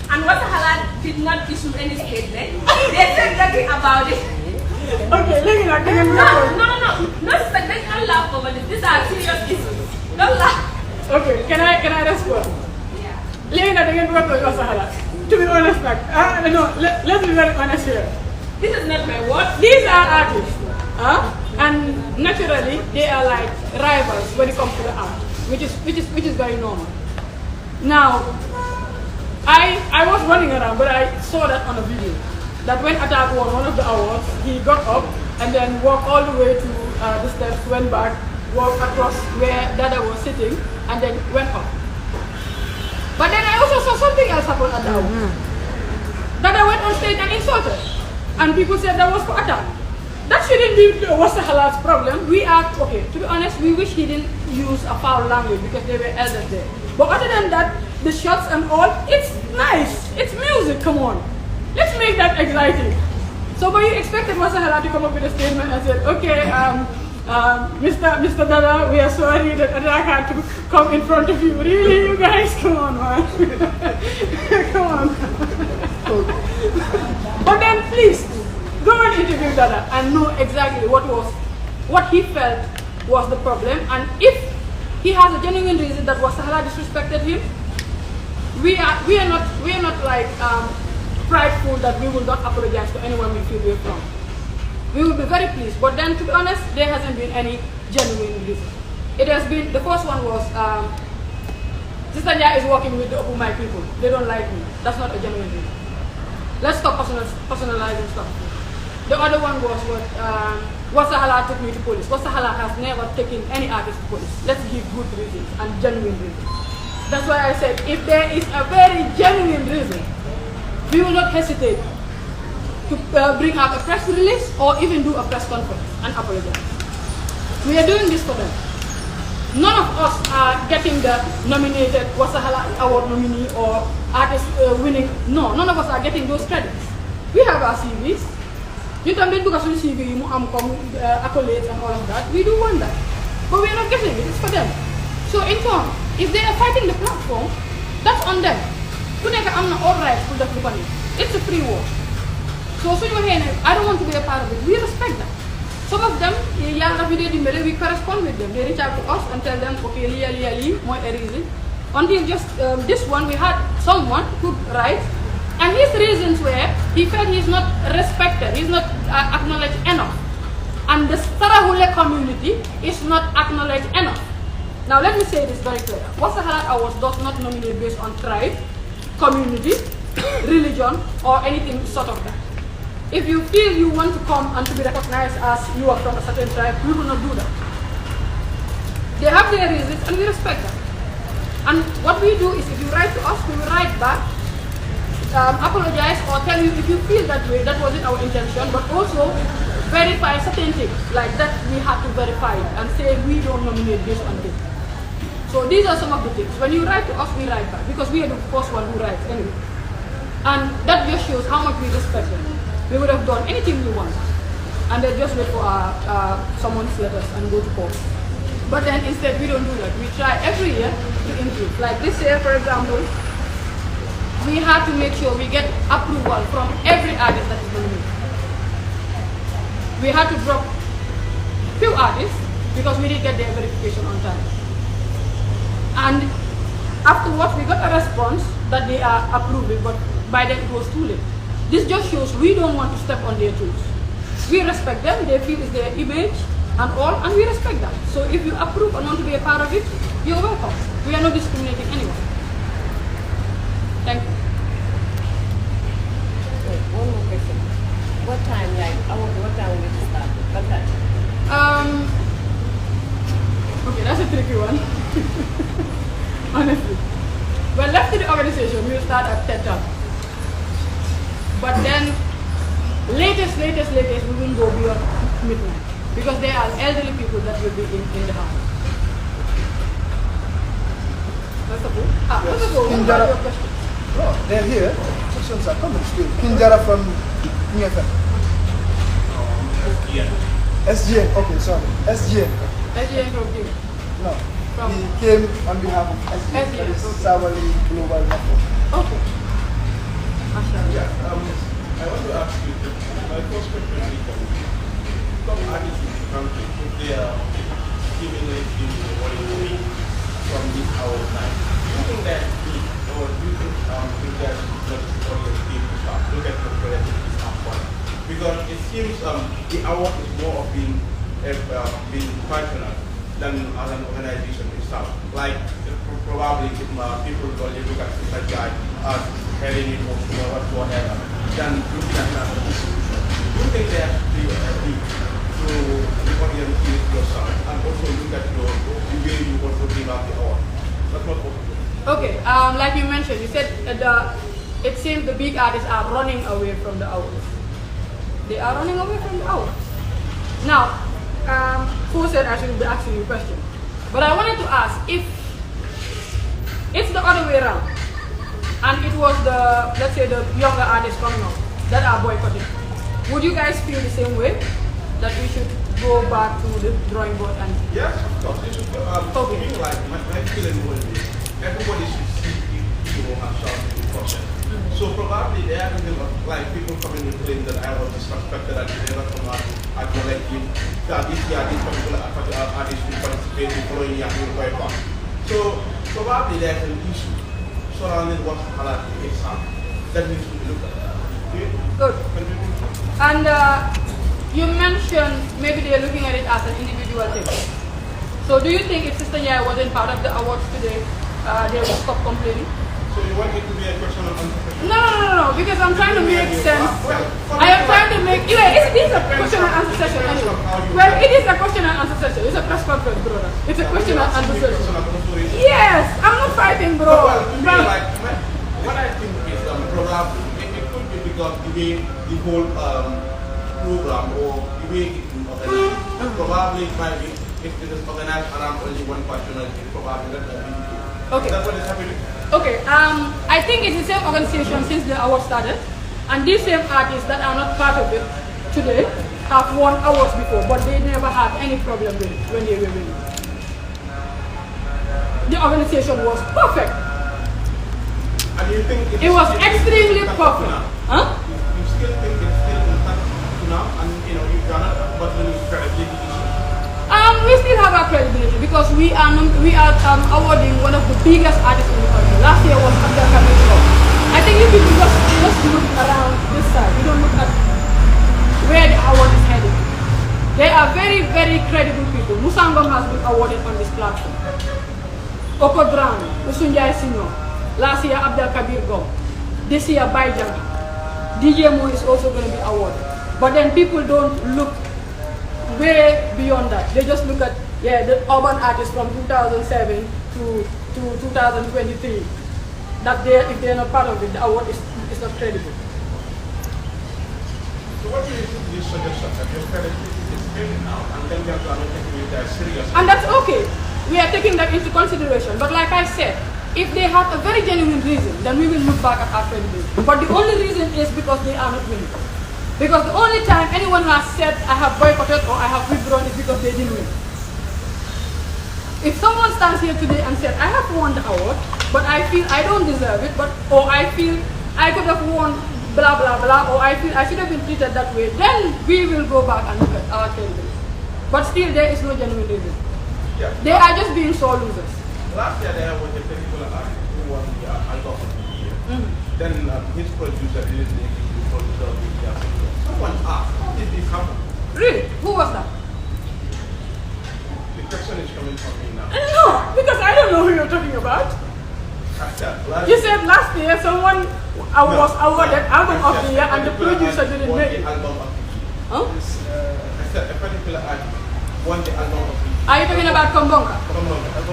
and Wahsa-Halat did not issue any statement. They said nothing about it. Okay, let me like No, sister, let's not laugh over this. These are serious issues. Don't laugh. Okay, can I respond? Yeah. Let me not again go to Wahsa-Halat. To be honest, like, no, let's be very honest here. This is not my word. These are artists, and naturally they are like rivals when it comes to the art, which is very normal. Now, I was running around, but I saw that on a video. That when Attack won one of the awards, he got up and then walked all the way to the steps, went back, walked across where Dada was sitting, and then went up. But then I also saw something else happen at the award. Dada went on stage and insulted. And people said that was for Attack. That shouldn't be Wahsa-Halat's problem. We are, okay, to be honest, we wish he didn't use a foul language because they were elders there. But other than that, the shots and all, it's nice. It's music, come on. Let's make that exciting. So, but you expected Wahsa-Halat to come up with a statement and said, okay, Mr. Dada, we are sorry that Attack had to come in front of you. Really, you guys? Come on, man. Come on. But then please, go and interview Dada and know exactly what he felt was the problem, and if he has a genuine reason that Wahsa-Halat disrespected him, we are not like prideful that we will not apologize to anyone we feel we're from. We will be very pleased, but then to be honest, there hasn't been any genuine reason. It has been, the first one was, Sister Nya is working with the Open Mic people. They don't like me. That's not a genuine reason. Let's stop personalizing stuff. The other one was what Wahsa-Halat took me to police. Wahsa-Halat has never taken any artist to police. Let's give good reasons and genuine reasons. That's why I said if there is a very genuine reason, we will not hesitate to bring out a press release or even do a press conference and apologize. We are doing this for them. None of us are getting the nominated Wahsa-Halat award nominee or artist winning. No, none of us are getting those credits. We have our CVs. You can do a CV, accolades and all of that. We do want that. But we are not getting it. It's for them. So in turn, if they are fighting the platform, that's on them. I'm not all right for the company. It's a free war. So I don't want to be a part of it. We respect that. Some of them, we correspond with them. They reach out to us and tell them, okay, more reason. Until just this one, we had someone who writes, and his reasons were he felt he's not respected, he's not acknowledged enough, and the Sarahule community is not acknowledged enough. Now let me say this very clear: Wahsa-Halat Awards does not nominate based on tribe, community, religion, or anything sort of that. If you feel you want to come and to be recognized as you are from a certain tribe, we will not do that. They have their reasons and we respect that. And what we do is if you write to us, we will write back, apologize or tell you if you feel that way, that wasn't our intention, but also verify certain things like that we have to verify and say we don't nominate based on this. So these are some of the things. When you write to us, we write back because we are the first one who writes anyway. And that just shows how much we respect them. We would have done anything we want, and they just wait for someone's letters and go to court. But then instead, we don't do that. We try every year to improve. Like this year, for example, we have to make sure we get approval from every artist that is nominated. We had to drop few artists because we didn't get their verification on time. And afterwards, we got a response that they are approving, but by then it was too late. This just shows we don't want to step on their toes. We respect them, they feel it's their image and all, and we respect that. So if you approve and want to be a part of it, you're welcome. We are not discriminating anyone. Thank you. Wait, one more question. What time, what time will it start? What time? Okay, that's a tricky one. Honestly. Well, left to the organization, we'll start at 10:00. But then, latest, we will go beyond midnight. Because there are elderly people that will be in the house. First of all, what about your questions? Oh, they're here. Questions are coming still. Kinjara from NFM. SGN. Okay, sorry. SGN. SGN from you? No. From? He came on behalf of SGN. That is Savali Global Network. Okay. Yeah, I want to ask you, my first question is, some artists in the country, if they are giving money from this hour time, do you think that or do you think that the audience team to start look at the project is upfront? Because it seems the award is more of being functional than as an organization itself. Like probably people will look at that guy as having it or whatever, than looking at it as an institution. Do you think they have to be to the audience yourself and also look at the way you also give out the award? That's not possible. Okay, like you mentioned, you said it seems the big artists are running away from the awards. They are running away from the awards. Now, who said I should be asking you a question? But I wanted to ask if it's the other way around, and it was the, let's say, the younger artists coming up that are boycotting, would you guys feel the same way? That we should go back to the drawing board and... Yes, of course. It should, okay. Like, my feeling would be, everybody should see people have something important. So probably there are like people coming in claim that I was disrespected and they never come out and acknowledge it. That this year, this particular artist will participate in following year, will go back. So probably there's an issue surrounding Wahsa-Halat itself that needs to be looked at. Okay? Good. And you mentioned maybe they're looking at it as an individual thing. So do you think if Sister Yaya wasn't part of the awards today, they would stop complaining? So you want it to be a question of answer? No, because I'm trying to make sense. I am trying to make, it is a question and answer session anyway. Well, it is a question and answer session. It's a press conference, brother. It's a question and answer session. Yes, I'm not fighting nothing, bro. Well, to me, like, what I think is probably, it could be because the way the whole program or the way it is organized, probably it might be, if it is organized around only one personality, probably that might be the case. Okay. That's what is happening. Okay, I think it's the same organization since the award started, and these same artists that are not part of it today have won awards before, but they never had any problem with it when they were winning. The organization was perfect. And you think It was extremely perfect. Huh? You still think it's still intact now, and you know you've done it, but when you credibility issue. We still have our credibility because we are awarding one of the biggest artists in the country. Last year was Abdel Kabir. I think if you just look around this side, you don't look at where the award is heading. They are very, very credible people. Musangom has been awarded on this platform. Okodran, Usunjai Sino. Last year Abdel Kabir Gom. This year Baijang. DJ Mo is also going to be awarded. But then people don't look way beyond that. They just look at the urban artists from 2007 to 2023. That if they're not part of it, the award is not credible. So what do you think this suggestion that your credibility is failing now, and then we have to take it as serious? And that's okay. We are taking that into consideration. But like I said, if they have a very genuine reason, then we will look back at our credibility. But the only reason is because they are not winning. Because the only time anyone has said, I have boycotted or I have withdrawn is because they didn't win. If someone stands here today and said, I have won the award, but I feel I don't deserve it, or I feel I could have won blah blah blah, or I feel I should have been treated that way, then we will go back and look at our credibility. But still there is no genuine reason. Yeah. They are just being sore losers. Last year there was a particular artist who won the album of the year. Then his producer didn't make it to producer of the year. Someone asked, how did this happen? Really? Who was that? The question is coming from me now. No, because I don't know who you're talking about. You said last year someone was awarded album of the year and the producer didn't make it. Huh? I said a particular artist won the album of the year. Are you talking about Kombonga?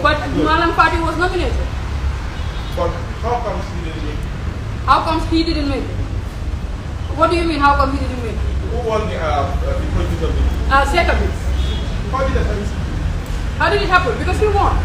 But Malam Party was nominated. But how comes he didn't make it? How comes he didn't make it? What do you mean, how come he didn't make it? Who won the producer of the year? Sekabit. How did that happen? How did it happen? Because he won.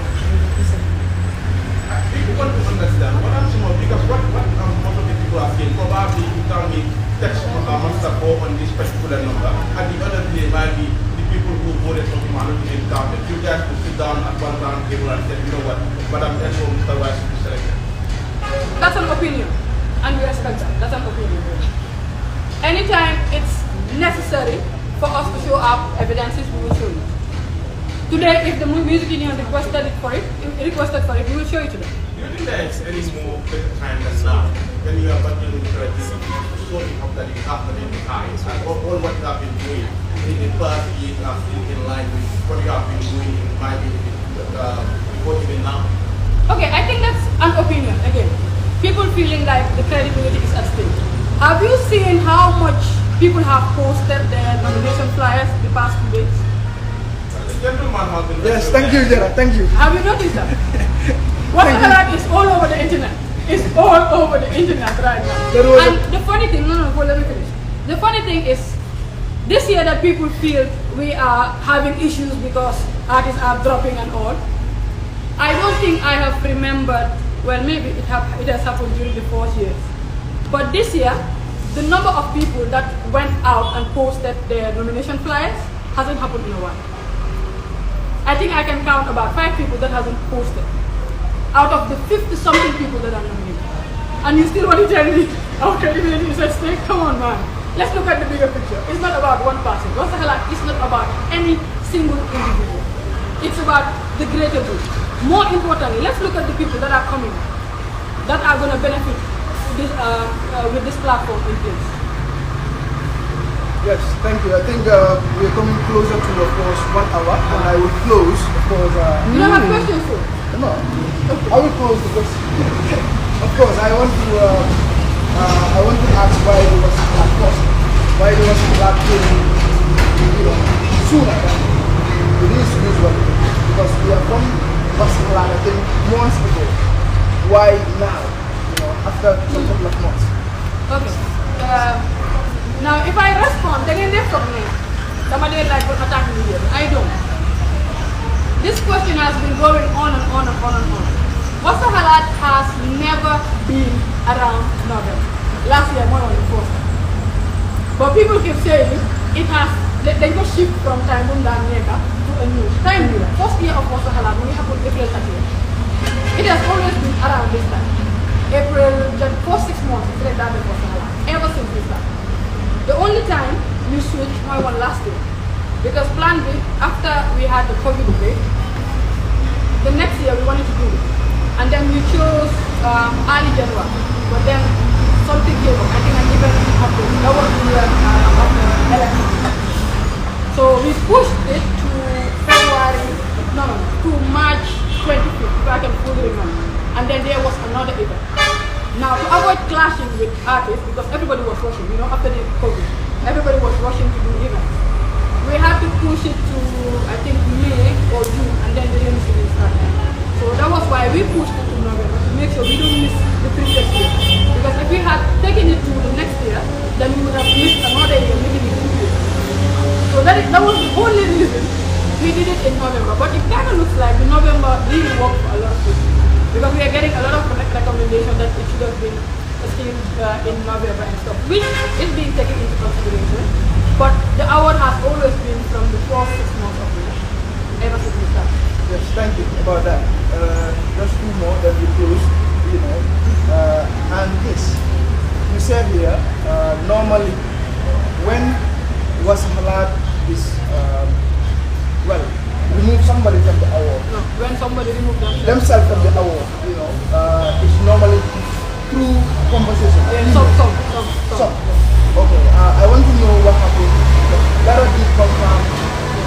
People want to understand what I'm saying, because what most of the people are saying, probably you tell me text master 4 on this particular number, and the other day might be the people who voted for him are not being counted. You guys could sit down at one round table and say, you know what, Madam Enzo, Mr. Wise should be selected. That's an opinion, and we respect that. That's an opinion. Anytime it's necessary for us to show up evidences, we will show you. Today, if the music union requested for it, we will show it to them. Do you think there is any more better time than now when you are battling with creativity, showing up that you have to identify and all what you have been doing in the past years are still in line with what you have been doing in my before even now? Okay, I think that's an opinion. Again, people feeling like the credibility is at stake. Have you seen how much people have posted their nomination flyers the past 2 days? Yes, thank you, Gerard. Thank you. Have you noticed that? Wahsa-Halat is all over the internet. It's all over the internet right now. And the funny thing, let me finish. The funny thing is, this year that people feel we are having issues because artists are dropping and all, I don't think I have remembered, well maybe it has happened during the 4 years. But this year, the number of people that went out and posted their nomination flyers hasn't happened in a while. I think I can count about 5 people that hasn't posted out of the 50-something people that are nominated. And you still want to tell me our credibility is at stake? Come on, man. Let's look at the bigger picture. It's not about one person. Wahsa-Halat is not about any single individual. It's about the greater good. More importantly, let's look at the people that are coming, that are going to benefit with this platform in place. Yes, thank you. I think we're coming closer to, of course, 1 hour, and I will close, of course. You don't have questions, sir? No, I will close the question. Of course, I want to ask why there was black cost, why there was black sooner than it is usually, because we are from Wahsa-Halat, I think, months ago. We why now? After some couple of months. Okay. Now, if I respond, then in from me, somebody like will attack me here. I don't. This question has been going on and on and on and on. Wahsa-Halat has never been around November. Last year, more than the first. But people keep saying it has. They go shift from time to a new time. First year of Wahsa-Halat, we happened April 30th. It has always been around this time. April, just for 6 months, it's like that Wahsa-Halat. Ever since this time. The only time we switched my one last year. Because plan B, after we had the COVID break, the next year we wanted to do it. And then we chose early January. But then something came up. I think an event happened. That was the year of the election. So we pushed it to to March 25th, if I can fully remember. And then there was another event. Now, to avoid clashing with artists, because everybody was rushing, after the COVID, everybody was rushing to do events. We had to push it to, I think, May or June, and then the rainy season started. So that was why we pushed it to November, to make sure we don't miss the previous year. Because if we had taken it to the next year, then we would have missed another year, making it 2 years. So that was the only reason we did it in November. But it kind of looks like the November really worked for a lot of people. Because we are getting a lot of recommendations that it should have been still in November and stuff, which is being taken into consideration. But the award has always been from the first 6 months of the year, ever since we started. Yes, thank you about that. Just 2 more that we close, and this, you said here, normally when Wahsa-Halat is, remove somebody from the award. No, when somebody removes themselves from the award, it's normally through conversation. Yeah, some. Okay, I want to know what happened. That did confirm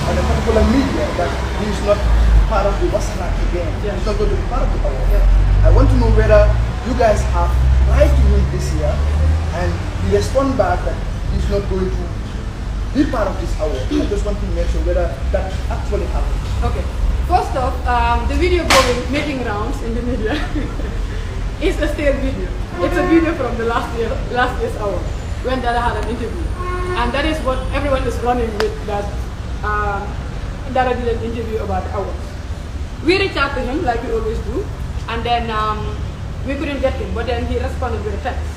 on a particular media that he is not part of the Wahsa-Halat again. Yeah. He's not going to be part of the award. Yeah. I want to know whether you guys have tried to win this year and he respond back that he's not going to be part of this award. I just want to make sure whether that actually happened. Okay. First off, the video making rounds in the media is a stale video. It's a video from the last year's award when Dada had an interview, and that is what everyone is running with. That Dada did an interview about the awards. We reached out to him like we always do, and then we couldn't get him. But then he responded with a text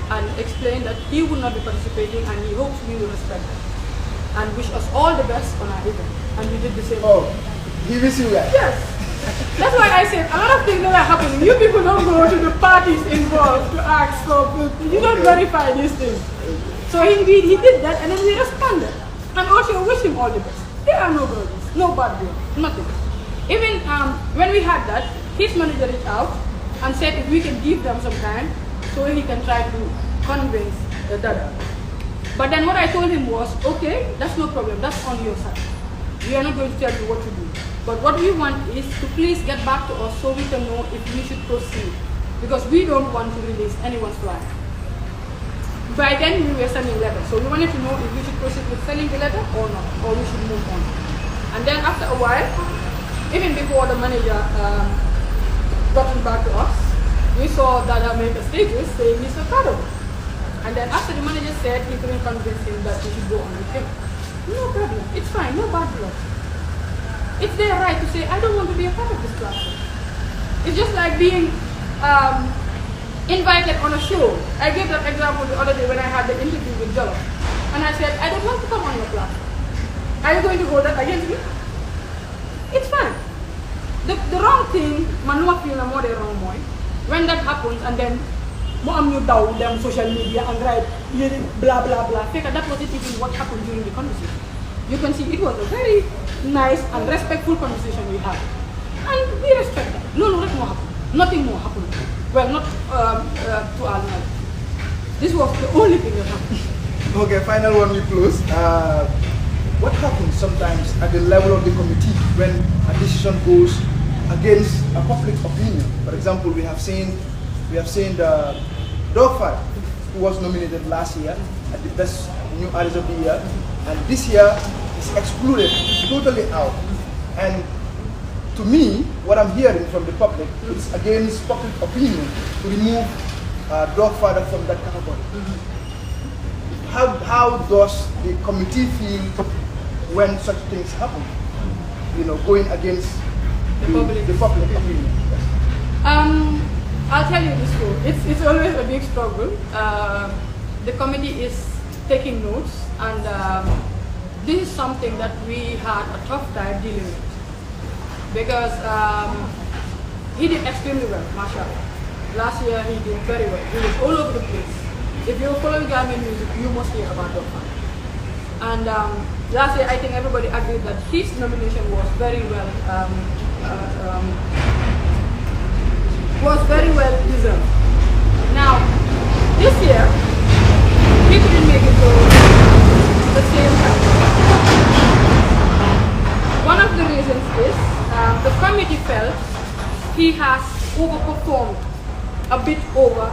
and explained that he will not be participating, and he hopes we will respect it and wish us all the best on our event. And we did the same. Oh, he wish you that? Yes. That's why I said a lot of things that are happening. You people don't go to the parties involved to ask for, you don't verify these things. So he did that, and then we responded. And also wish him all the best. There are no burdens, no bad blood, nothing. Even when we had that, his manager reached out and said if we can give them some time so he can try to convince Dada. But then what I told him was, okay, that's no problem, that's on your side. We are not going to tell you what to do. But what we want is to please get back to us so we can know if we should proceed. Because we don't want to release anyone's flag. By then we were sending letters. So we wanted to know if we should proceed with sending the letter or not, or we should move on. And then after a while, even before the manager gotten back to us, we saw Dada make a status saying he's not part of it. And then after the manager said he couldn't convince him that he should go on with him. No problem, it's fine, no bad blood. It's their right to say, I don't want to be a part of this platform. It's just like being invited on a show. I gave that example the other day when I had the interview with Jolo. And I said, I don't want to come on your platform. Are you going to hold that against me? It's fine. The wrong thing, manuma feel na more the wrong boy. When that happens and then mo am ñu daw dem social media and write blah blah blah. That wasn't even what happened during the conversation. You can see it was a very nice and respectful conversation we had. And we respect that. No, nothing more happened. Nothing more happened. Well, not to our knowledge. This was the only thing that happened. Okay, final one we close. What happens sometimes at the level of the committee when a decision goes against a public opinion? For example, we have seen the Dogfight, who was nominated last year at the best new artist of the year, and this year is excluded, totally out. And to me, what I'm hearing from the public is against public opinion to remove dog father from that category. How does the committee feel when such things happen? You know, going against the public opinion. I'll tell you this story. It's always a big struggle. The committee is taking notes, and this is something that we had a tough time dealing with because he did extremely well, mashallah. Last year he did very well. He was all over the place. If you follow Gambian music, you must hear about Dr. And last year, I think everybody agreed that his nomination was very well deserved. Now, this year, he couldn't make it to the same time. One of the reasons is the committee felt he has overperformed a bit over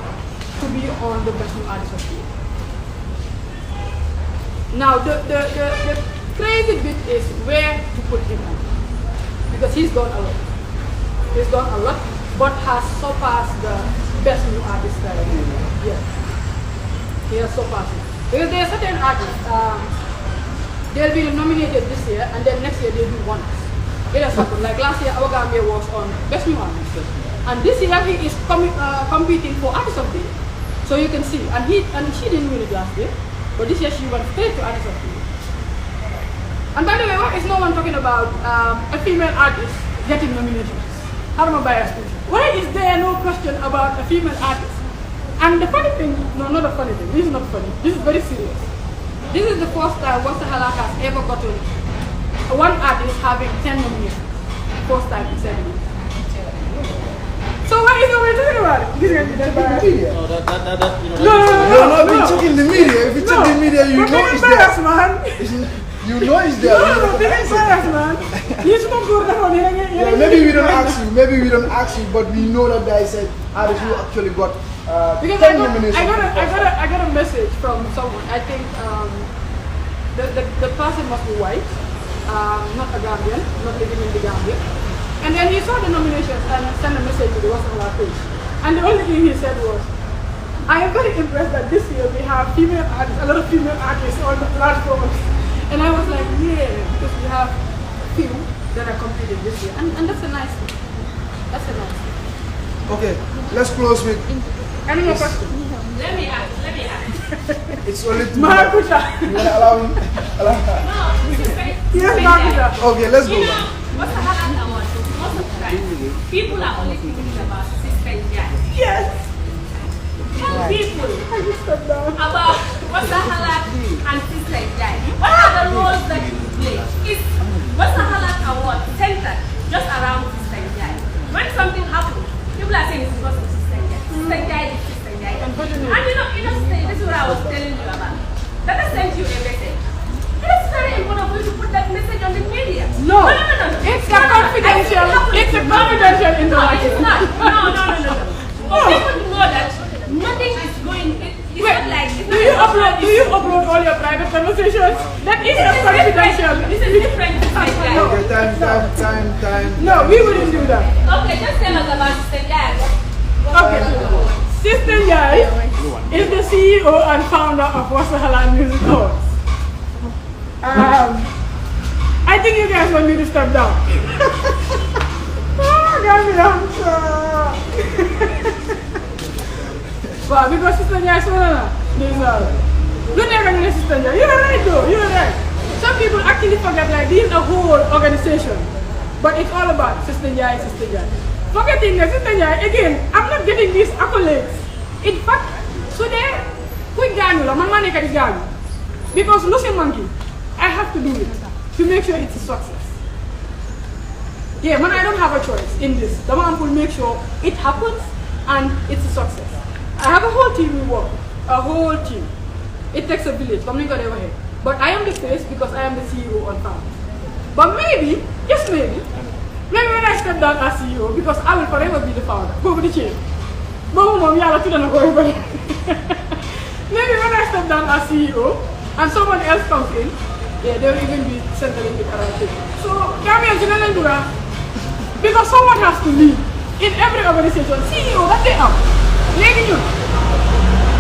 to be on the Best New Artist of the Year. Now, the crazy bit is where to put him on, because he's done a lot. He's done a lot, but has surpassed the Best New Artist category. Yes, he has surpassed it. Because there are certain artists, they'll be nominated this year, and then next year they'll be winners. It has happened. Like last year, our Gambia was on Best New Artist, and this year he is competing for Artist of the Year. So you can see, and she didn't win it last year, but this year she went straight to Artist of the Year. And by the way, why is no one talking about a female artist getting nominations? How am I biased? Why is there no question about a female artist? And the funny thing, no, not a funny thing, this is not funny, this is very serious. This is the first time Wahsa-Halat has ever gotten one artist having 10 nominations. First time in 7 years. So why is nobody talking about it? This is going to be media. No, that you know. No, we check in the media. If you check the media, you know it's there. Man. You know it's there. No, this is bias, man. Yeah, maybe we don't ask you. Maybe we don't ask you, but we know that guy said, "How did you actually got?" Because I got a message from someone. I think the person must be white, not a Gambian, not living in the Gambia. And then he saw the nominations and sent a message to the Wahsa-Halat page. And the only thing he said was, I am very impressed that this year we have female artists, a lot of female artists on the platforms. And I was like, yeah, because we have few that are competing this year. And that's a nice thing. That's a nice thing. Okay, let's close with. Any more questions? Let me ask. It's only two. Marakuja. You wanna allow him? No, this is very Yes, Marakuja. Okay, let's go. You know, Wahsa-Halat Award, most of the time, people are only thinking about Sister Jai. Yes. Tell people I just stepped down. about Wahsa-Halat and Sister Jai. What are the roles that you play? Is Wahsa-Halat Award centered just around Sister Jai? When something happens, people are saying it's because of Sister Jai. Sister Jai is Sister Jai. And you know, this is what I was telling you about. Let us send you a message. It's very important for you to put that message on the media. No. It's a confidential. It's a confidential interaction. No, it's not. No. For people to know that nothing is going. It's Wait, not like. do you upload all your private conversations? That is a confidential. This is different. Okay, time. No, we wouldn't do that. Okay, just tell us about Sister Jai. Okay. Sister Jai is the CEO and founder of Wahsa-Halat Music Awards. I think you guys want me to step down. Wow, because Sister Jai is one of you never know Sister Jai. You're right though, you're right. Some people actually forget like this is a whole organization. But it's all about Sister Jai. Forgetting that Sister Jai, again, I'm not getting these accolades. In fact, so they quick Ganu, my money can Ganu. Because Lucy Monkey, I have to do it to make sure it's a success. Yeah, man, I don't have a choice in this. The man will make sure it happens and it's a success. I have a whole team we work, a whole team. It takes a village, but I am the face because I am the CEO on founder. But maybe, just maybe when I step down as CEO, because I will forever be the founder, go with the chair. Maybe when I step down as CEO and someone else comes in, yeah, they will even be centering it around it. So, Gambians, Because someone has to lead in every organization. CEO, that they have. Legi ñun.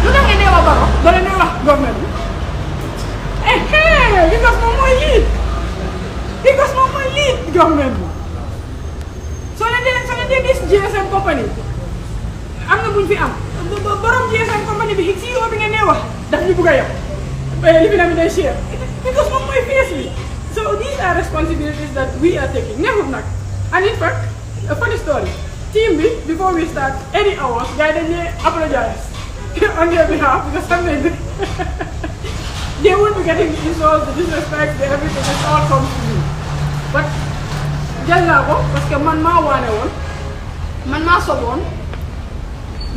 Lu tax nga neewa baro, dala neewa government. Because moom mooy lead. Because moom mooy lead government. So leen dee gis GSM company. Am na buñ fi am. Borom GSM company bi CEO bi nga neewa daf ñu bëgg a yem. Li fi na mi day share. Because moom mooy face bi. So these are responsibilities that we are taking. Never nak. And in fact, a funny story. Team B, before we start any hours, guys, they apologize on their behalf because sometimes they won't be getting insults, the disrespect, the everything. It all comes to me. But jël naa ko parce que man maa waane woon, man maa soboon,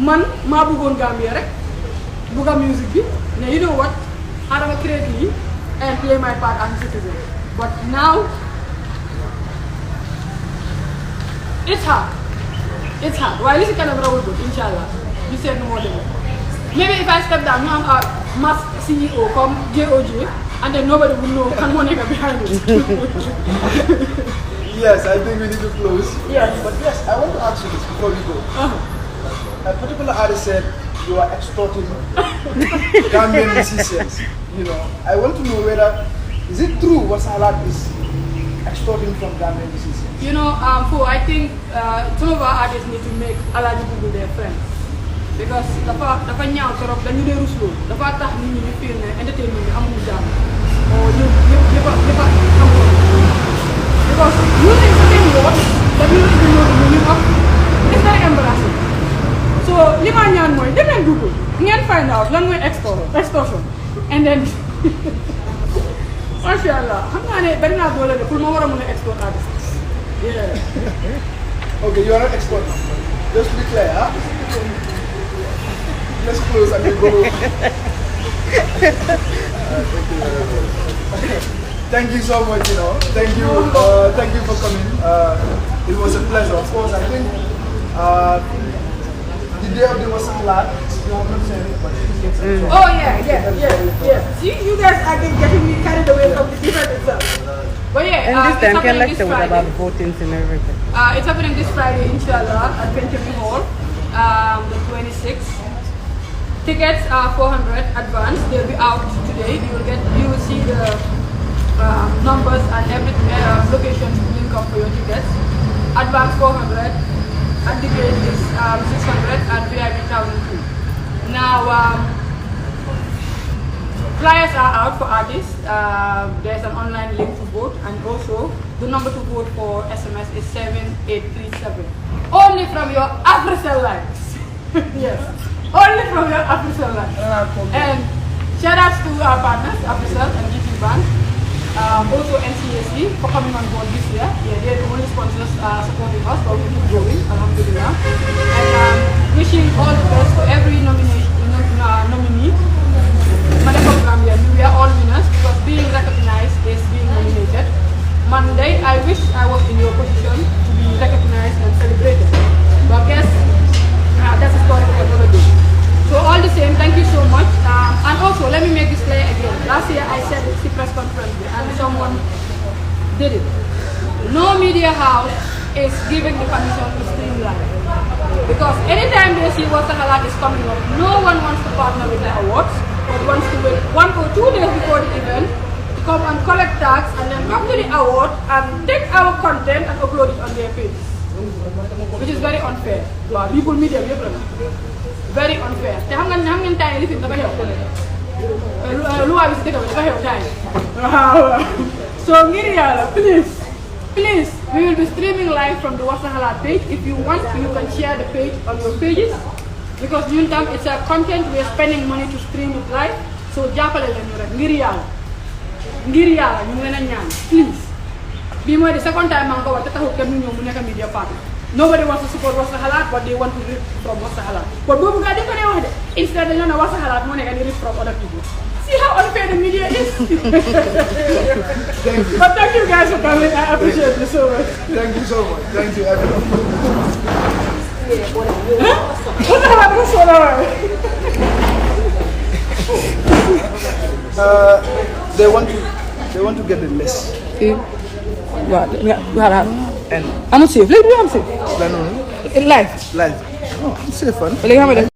man maa bëggoon Gambia rek, bëgga music bi. Now you know what? I'm gonna create me and play my part as a citizen. But now, it's hard. It's hard. Why is it kind of good, inshallah? You said no more than that. Maybe if I step down, I'm a mass CEO, come JOJ, and then nobody will know can one nigga behind it. Yes, I think we need to close. Yes. But yes, I want to ask you this before we go. A particular artist said you are extorting Gambian musicians. You know, I want to know whether is it true Wahsa-Halat is extorting from Gambian musicians? You know, I think some of our artists need to make a lot of people their friends. Because dafa ñaaw torop dañu dee ruslo dafa tax nit ñi ñu feel ne entertainment bi amul jàmm or yëpp amul. Because using certain words that you don't even know the meaning of, it's very embarrassing. So li ma ñaan mooy dem leen Google ngeen find out lan mooy extortion and then masha Allah xam naa ne bari naa doole de pour ma war a mën a export artist. Yeah. Okay, you are not export. Just to be clear, huh? Let's close and we go. Thank you so much, you know. Thank you for coming. It was a pleasure. Of course, I think the day of the Wahsa-Halat, you have not said it, but it's Oh yeah. See, you guys are getting me carried away from the event itself. But yeah, And this time, can happening this about Friday. voting and everything. It's happening this Friday, inshallah, at Benjamin Hall, the 26th. Tickets are 400 advance. They'll be out today. You will see the numbers and every location link up for your tickets. Advance 400. At the gate is 600 and VIP 1,002. Now, flyers are out for artists. There's an online link to vote, and also the number to vote for SMS is 7837. Only from your AfriCell lines. Yes, only from your AfriCell lines. And shout outs to our partners, AfriCell and GT Bank. Also NCAC for coming on board this year. Yeah, they're the only sponsors supporting us, but we keep going, alhamdulillah. And wishing all the best to every nominee. We are all winners because being recognized is being nominated. Monday, I wish I was in your position to be recognized and celebrated. But I guess that's a story for another day. So all the same, thank you so much. And also, let me make this clear again. Last year I said it's the press conference and someone did it. No media house is giving the permission to stream live. Because anytime they see Wahsa-Halat is coming up, no one wants to partner with the awards, but wants to wait 1 or 2 days before the event to come and collect tax and then come to the award and take our content and upload it on their page. Which is very unfair. People media, very unfair. They have no time to So please, we will be streaming live from the Wahsa-Halat page. If you want, you can share the page on your pages. Because it's a content, we are spending money to stream it live. So jàppale leen ñu rek ngir yàlla ñu ngi leen a ñaan please. Bii mooy the second time maa ngi ko wax te taxul kenn ñëw mu nekk media partner. Nobody wants to support Wahsa-Halat, but they want to read from Wahsa-Halat. But boobu gaa dañ ko dee wax de instead dañoo ne Wahsa-Halat moo nekk di read from other people. See how unfair the media is? But thank you guys for coming. I appreciate you so much. Thank you so much. Thank you, everyone. They want to get the list. See? What? N. I'm safe. Like, I'm safe. La noonu. Live. Live. Oh, I'm safe fan. Like, how